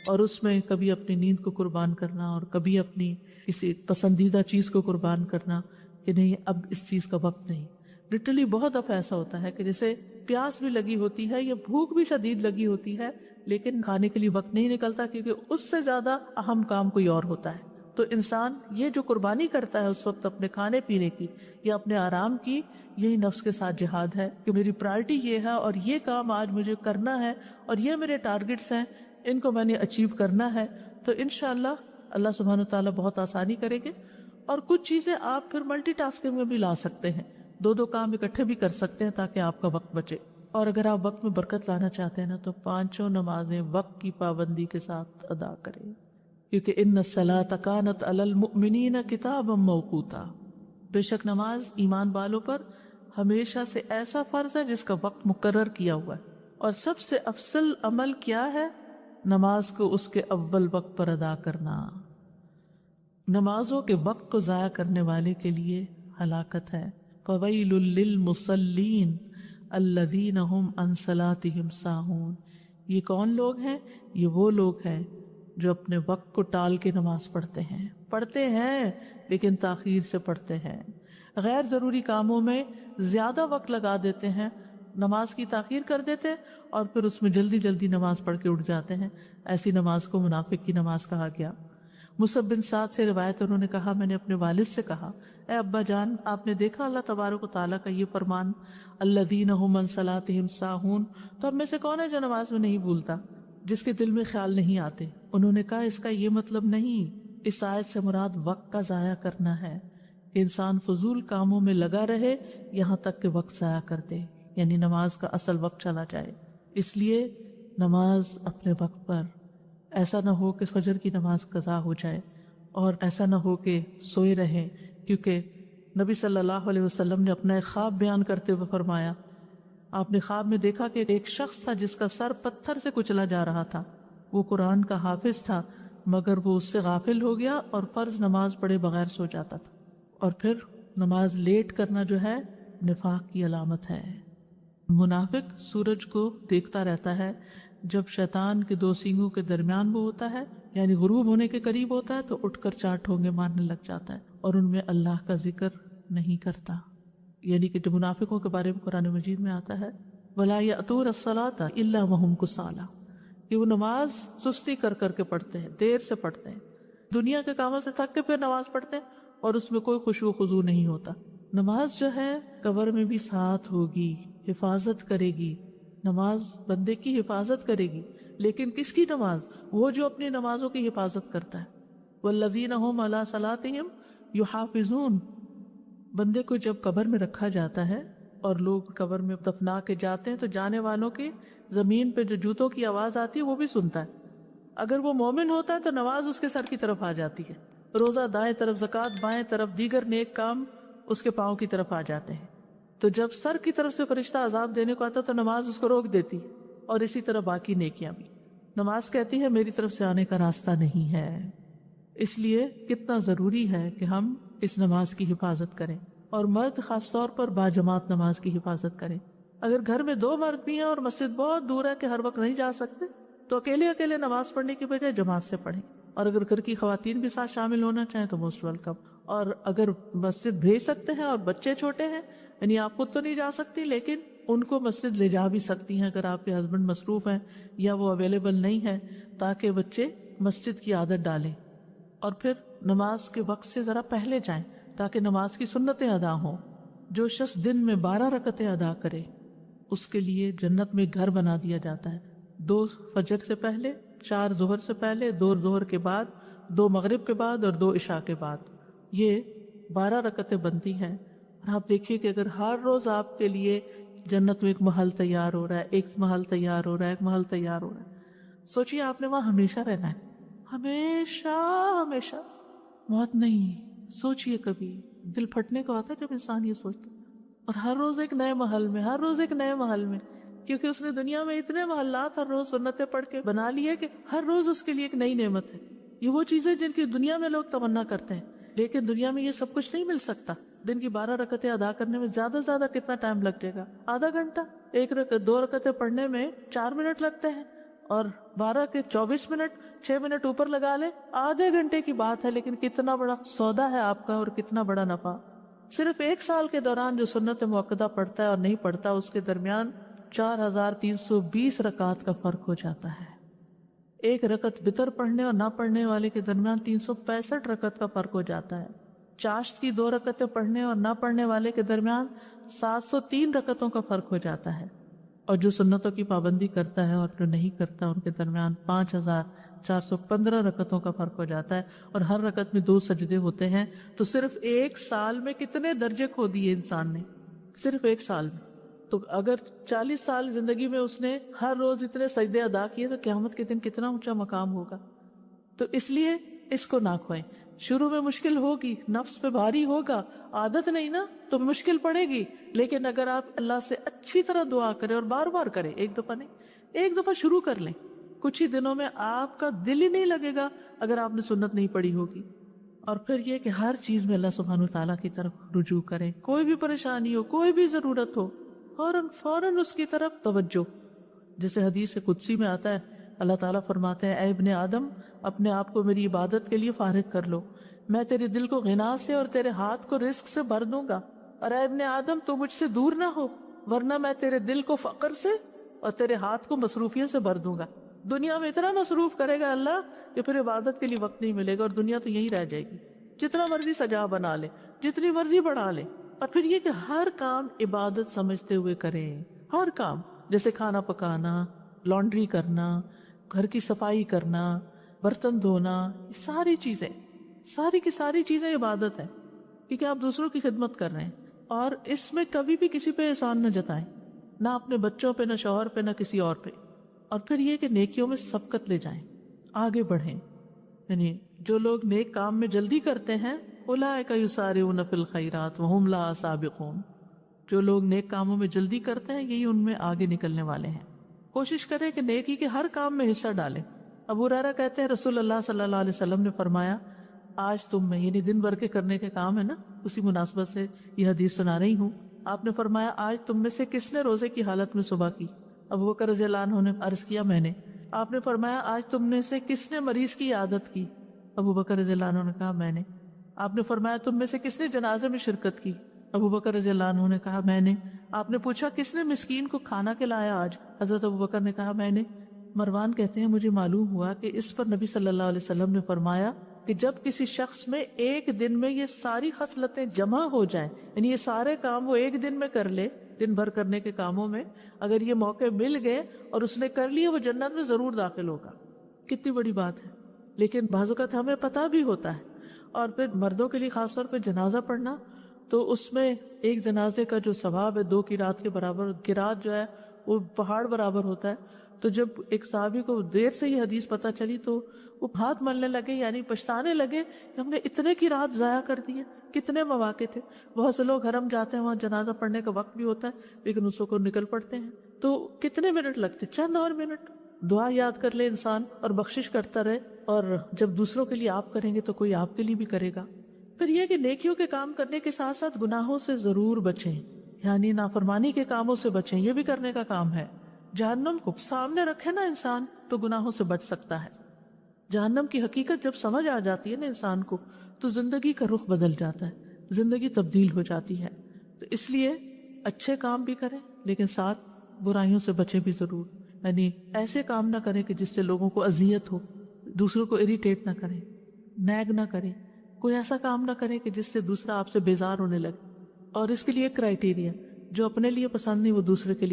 اور اس میں کبھی اپنی نیند کو قربان کرنا اور کبھی اپنی کسی پسندیدہ چیز کو قربان کرنا کہ نہیں اب اس چیز کا وقت نہیں۔ لٹرلی بہت دفعہ ایسا ہوتا ہے کہ جیسے پیاس بھی لگی ہوتی ہے یا بھوک بھی شدید لگی ہوتی ہے لیکن کھانے کے لیے وقت نہیں نکلتا، کیونکہ اس سے زیادہ اہم کام کوئی اور ہوتا ہے۔ تو انسان یہ جو قربانی کرتا ہے اس وقت اپنے کھانے پینے کی یا اپنے آرام کی، یہی نفس کے ساتھ جہاد ہے کہ میری پرائرٹی یہ ہے اور یہ کام آج مجھے کرنا ہے اور یہ میرے ٹارگٹس ہیں، ان کو میں نے اچیو کرنا ہے۔ تو انشاءاللہ اللہ سبحانہ وتعالیٰ بہت آسانی کریں گے، اور کچھ چیزیں آپ پھر ملٹی ٹاسکنگ میں بھی لا سکتے ہیں، دو کام اکٹھے بھی کر سکتے ہیں تاکہ آپ کا وقت بچے۔ اور اگر آپ وقت میں برکت لانا چاہتے ہیں نا تو 5 نمازیں وقت کی پابندی کے ساتھ ادا کریں، کیونکہ ان الصلاۃ کانت علی المؤمنین کتابا موقوتا، بے شک نماز ایمان والوں پر ہمیشہ سے ایسا فرض ہے جس کا وقت مقرر کیا ہوا ہے۔ اور سب سے افضل عمل کیا ہے؟ نماز کو اس کے اول وقت پر ادا کرنا۔ نمازوں کے وقت کو ضائع کرنے والے کے لیے ہلاکت ہے۔ فویل للمصلین الذین هم عن صلاتهم ساہون۔ یہ کون لوگ ہیں؟ یہ وہ لوگ ہیں جو اپنے وقت کو ٹال کے نماز پڑھتے ہیں لیکن تاخیر سے پڑھتے ہیں، غیر ضروری کاموں میں زیادہ وقت لگا دیتے ہیں، نماز کی تاخیر کر دیتے اور پھر اس میں جلدی جلدی نماز پڑھ کے اٹھ جاتے ہیں۔ ایسی نماز کو منافق کی نماز کہا گیا۔ مصعب بن سعد سے روایت، انہوں نے کہا میں نے اپنے والد سے کہا، اے ابا جان، آپ نے دیکھا اللہ تبارک و تعالیٰ کا یہ فرمان الذین هم عن صلاتهم ساہون، تو ہم میں سے کون ہے جو نماز میں نہیں بھولتا، جس کے دل میں خیال نہیں آتے؟ انہوں نے کہا اس کا یہ مطلب نہیں، اس آیت سے مراد وقت کا ضائع کرنا ہے کہ انسان فضول کاموں میں لگا رہے یہاں تک کہ وقت ضائع کر دے، یعنی نماز کا اصل وقت چلا جائے۔ اس لیے نماز اپنے وقت پر، ایسا نہ ہو کہ فجر کی نماز قضا ہو جائے، اور ایسا نہ ہو کہ سوئے رہیں، کیونکہ نبی صلی اللہ علیہ وسلم نے اپنا ایک خواب بیان کرتے ہوئے فرمایا، آپ نے خواب میں دیکھا کہ ایک شخص تھا جس کا سر پتھر سے کچلا جا رہا تھا، وہ قرآن کا حافظ تھا مگر وہ اس سے غافل ہو گیا اور فرض نماز پڑھے بغیر سو جاتا تھا۔ اور پھر نماز لیٹ کرنا جو ہے نفاق کی علامت ہے۔ منافق سورج کو دیکھتا رہتا ہے، جب شیطان کے دو سینگوں کے درمیان وہ ہوتا ہے، یعنی غروب ہونے کے قریب ہوتا ہے، تو اٹھ کر 4 ٹھونگے مارنے لگ جاتا ہے اور ان میں اللہ کا ذکر نہیں کرتا۔ یعنی کہ جو منافقوں کے بارے میں قرآن مجید میں آتا ہے وَلَا يَأْتُونَ الصَّلَاةَ إِلَّا وَهُمْ كُسَالَىٰ، کہ وہ نماز سستی کر کر کے پڑھتے ہیں، دیر سے پڑھتے ہیں، دنیا کے کاموں سے تھک کے پھر نماز پڑھتے ہیں اور اس میں کوئی خشوع و خضوع نہیں ہوتا۔ نماز جو ہے قبر میں بھی ساتھ ہوگی، حفاظت کرے گی، نماز بندے کی حفاظت کرے گی، لیکن کس کی نماز؟ وہ جو اپنی نمازوں کی حفاظت کرتا ہے۔ وَالَّذِينَ هُمْ عَلَىٰ صَلَاتِهِمْ يُحَافِظُونَ۔ بندے کو جب قبر میں رکھا جاتا ہے اور لوگ قبر میں دفنا کے جاتے ہیں تو جانے والوں کی زمین پہ جو جوتوں کی آواز آتی ہے وہ بھی سنتا ہے۔ اگر وہ مومن ہوتا ہے تو نماز اس کے سر کی طرف آ جاتی ہے، روزہ دائیں طرف، زکوٰۃ بائیں طرف، دیگر نیک کام اس کے پاؤں کی طرف آ جاتے ہیں۔ تو جب سر کی طرف سے فرشتہ عذاب دینے کو آتا تو نماز اس کو روک دیتی ہے، اور اسی طرح باقی نیکیاں بھی۔ نماز کہتی ہے میری طرف سے آنے کا راستہ نہیں ہے۔ اس لیے کتنا ضروری ہے کہ ہم اس نماز کی حفاظت کریں، اور مرد خاص طور پر باجماعت نماز کی حفاظت کریں۔ اگر گھر میں 2 مرد بھی ہیں اور مسجد بہت دور ہے کہ ہر وقت نہیں جا سکتے تو اکیلے اکیلے نماز پڑھنے کی بجائے جماعت سے پڑھیں، اور اگر گھر کی خواتین بھی ساتھ شامل ہونا چاہیں تو موسٹ ویلکم۔ اور اگر مسجد بھیج سکتے ہیں اور بچے چھوٹے ہیں، یعنی آپ خود تو نہیں جا سکتی لیکن ان کو مسجد لے جا بھی سکتی ہیں اگر آپ کے ہسبینڈ مصروف ہیں یا وہ اویلیبل نہیں ہے، تاکہ بچے مسجد کی عادت ڈالیں۔ اور پھر نماز کے وقت سے ذرا پہلے جائیں تاکہ نماز کی سنتیں ادا ہوں۔ جو شخص دن میں 12 رکعتیں ادا کرے اس کے لیے جنت میں گھر بنا دیا جاتا ہے، 2 فجر سے پہلے، 4 ظہر سے پہلے، 2 ظہر کے بعد، 2 مغرب کے بعد اور 2 عشاء کے بعد، یہ 12 رکعتیں بنتی ہیں۔ اور آپ دیکھیے کہ اگر ہر روز آپ کے لیے جنت میں ایک محل تیار ہو رہا ہے، ایک محل تیار ہو رہا ہے، ایک محل تیار ہو رہا ہے، سوچئے آپ نے وہاں ہمیشہ رہنا ہے، ہمیشہ ہمیشہ، موت نہیں۔ سوچئے کبھی دل پھٹنے کو آتا ہے جب انسان یہ سوچتا، اور ہر روز ایک نئے محل میں، ہر روز ایک نئے محل میں، کیونکہ اس نے دنیا میں اتنے محلات ہر روز سنتیں پڑھ کے بنا لی ہے کہ ہر روز اس کے لیے ایک نئی نعمت ہے۔ یہ وہ چیزیں جن کی دنیا میں لوگ تمنا کرتے ہیں، لیکن دنیا میں یہ سب کچھ نہیں مل سکتا۔ دن کی 12 رکعتیں ادا کرنے میں زیادہ سے زیادہ کتنا ٹائم لگ جائے گا؟ آدھا گھنٹہ۔ 2 رکعتیں پڑھنے میں 4 منٹ لگتے ہیں، اور 12 کے 24 منٹ، 6 منٹ اوپر لگا لیں، آدھے گھنٹے کی بات ہے، لیکن کتنا بڑا سودا ہے آپ کا اور کتنا بڑا نفع۔ صرف 1 سال کے دوران جو سنت مؤکدہ پڑھتا ہے اور نہیں پڑھتا اس کے درمیان 4320 رکعات کا فرق ہو جاتا ہے۔ 1 رکعت وتر پڑھنے اور نہ پڑھنے والے کے درمیان 365 رکعت کا فرق ہو جاتا ہے۔ چاشت کی 2 رکعتیں پڑھنے اور نہ پڑھنے والے کے درمیان 703 رکعتوں کا فرق ہو جاتا ہے، اور جو سنتوں کی پابندی کرتا ہے اور جو نہیں کرتا ان کے درمیان 5415 رکعتوں کا فرق ہو جاتا ہے، اور ہر رکعت میں 2 سجدے ہوتے ہیں۔ تو صرف 1 سال میں کتنے درجے کھو دیے انسان نے، صرف 1 سال میں۔ تو اگر 40 سال زندگی میں اس نے ہر روز اتنے سجدے ادا کیے تو قیامت کے دن کتنا اونچا مقام ہوگا۔ تو اس لیے اس کو نہ کھوئیں۔ شروع میں مشکل ہوگی، نفس پہ بھاری ہوگا، عادت نہیں نا تو مشکل پڑے گی، لیکن اگر آپ اللہ سے اچھی طرح دعا کریں اور بار بار کریں، ایک دفعہ نہیں، ایک دفعہ شروع کر لیں، کچھ ہی دنوں میں آپ کا دل ہی نہیں لگے گا اگر آپ نے سنت نہیں پڑھی ہوگی۔ اور پھر یہ کہ ہر چیز میں اللہ سبحانہ وتعالیٰ کی طرف رجوع کریں، کوئی بھی پریشانی ہو، کوئی بھی ضرورت ہو، فوراً اس کی طرف توجہ۔ جیسے حدیث قدسی میں آتا ہے، اللہ تعالیٰ فرماتے ہیں اے ابن آدم، اپنے آپ کو میری عبادت کے لیے فارغ کر لو، میں تیرے دل کو غنا سے اور تیرے ہاتھ کو رزق سے بھر دوں گا، اور اے ابن آدم تو مجھ سے دور نہ ہو، ورنہ میں تیرے دل کو فقر سے اور تیرے ہاتھ کو مصروفیت سے بھر دوں گا۔ دنیا میں اتنا مصروف کرے گا اللہ کہ پھر عبادت کے لیے وقت نہیں ملے گا، اور دنیا تو یہی رہ جائے گی، جتنا مرضی سجا بنا لے، جتنی مرضی بڑھا لے۔ اور پھر یہ کہ ہر کام عبادت سمجھتے ہوئے کریں، ہر کام، جیسے کھانا پکانا، لانڈری کرنا، گھر کی صفائی کرنا، برتن دھونا، یہ ساری چیزیں ساری کی ساری چیزیں عبادت ہے، کیونکہ آپ دوسروں کی خدمت کر رہے ہیں، اور اس میں کبھی بھی کسی پہ احسان نہ جتائیں، نہ اپنے بچوں پہ، نہ شوہر پہ، نہ کسی اور پہ۔ اور پھر یہ کہ نیکیوں میں سبقت لے جائیں، آگے بڑھیں۔ یعنی جو لوگ نیک کام میں جلدی کرتے ہیں، اولئک یسارعون فی الخیرات وہم لہا سابقون، جو لوگ نیک کاموں میں جلدی کرتے ہیں یہی ان میں آگے نکلنے والے ہیں۔ کوشش کریں کہ نیکی کے ہر کام میں حصہ ڈالیں۔ ابو ہریرہ کہتے ہیں رسول اللہ صلی اللہ علیہ وسلم نے فرمایا، آج تم میں، یعنی دن بھر کے کرنے کے کام ہے نا، اسی مناسبت سے یہ حدیث سنا رہی ہوں، آپ نے فرمایا آج تم میں سے کس نے روزے کی حالت میں صبح کی؟ ابو بکر رضی اللہ عنہ نے عرض کیا میں نے۔ آپ نے فرمایا آج تم میں سے کس نے مریض کی عیادت کی؟ ابو بکر رضی اللہ عنہ نے کہا میں نے۔ آپ نے فرمایا تم میں سے کس نے جنازے میں شرکت کی؟ ابو بکر رضی اللہ عنہ نے کہا میں نے۔ آپ نے پوچھا کس نے مسکین کو کھانا کھلایا آج؟ حضرت ابو بکر نے کہا میں نے۔ مروان کہتے ہیں مجھے معلوم ہوا کہ اس پر نبی صلی اللہ علیہ وسلم نے فرمایا کہ جب کسی شخص میں ایک دن میں یہ ساری خصلتیں جمع ہو جائیں، یعنی یہ سارے کام وہ ایک دن میں کر لے، دن بھر کرنے کے کاموں میں اگر یہ موقع مل گئے اور اس نے کر لیے، وہ جنت میں ضرور داخل ہوگا۔ کتنی بڑی بات ہے۔ لیکن بعض اوقات ہمیں پتہ بھی ہوتا ہے، اور پھر مردوں کے لیے خاص طور پہ جنازہ پڑھنا، تو اس میں ایک جنازے کا جو ثواب ہے 2 قرات کے برابر، قرات جو ہے وہ پہاڑ برابر ہوتا ہے۔ تو جب ایک صحابی کو دیر سے یہ حدیث پتہ چلی تو وہ ہاتھ ملنے لگے، یعنی پچھتانے لگے کہ ہم نے اتنے قرات ضائع کر دیے، کتنے مواقع تھے۔ بہت سے لوگ حرم جاتے ہیں، وہاں جنازہ پڑھنے کا وقت بھی ہوتا ہے لیکن اس کو نکل پڑتے ہیں، تو کتنے منٹ لگتے، چند اور منٹ۔ دعا یاد کر لے انسان اور بخشش کرتا رہے، اور جب دوسروں کے لیے آپ کریں گے تو کوئی آپ کے لیے بھی کرے گا۔ پھر یہ کہ نیکیوں کے کام کرنے کے ساتھ ساتھ گناہوں سے ضرور بچیں، یعنی نافرمانی کے کاموں سے بچیں، یہ بھی کرنے کا کام ہے۔ جہنم کو سامنے رکھے نا انسان تو گناہوں سے بچ سکتا ہے۔ جہنم کی حقیقت جب سمجھ آ جاتی ہے نا انسان کو، تو زندگی کا رخ بدل جاتا ہے، زندگی تبدیل ہو جاتی ہے۔ تو اس لیے اچھے کام بھی کریں لیکن ساتھ برائیوں سے بچیں بھی ضرور، یعنی ایسے کام نہ کریں کہ جس سے لوگوں کو اذیت ہو، دوسروں کو اریٹیٹ نہ کریں، نیگ نہ کریں، کوئی ایسا کام نہ کریں کہ جس سے دوسرا آپ سے بیزار ہونے لگے۔ اور اس کے لیے ایک کرائیٹیریا، جو اپنے لیے پسند نہیں وہ دوسرے کے لیے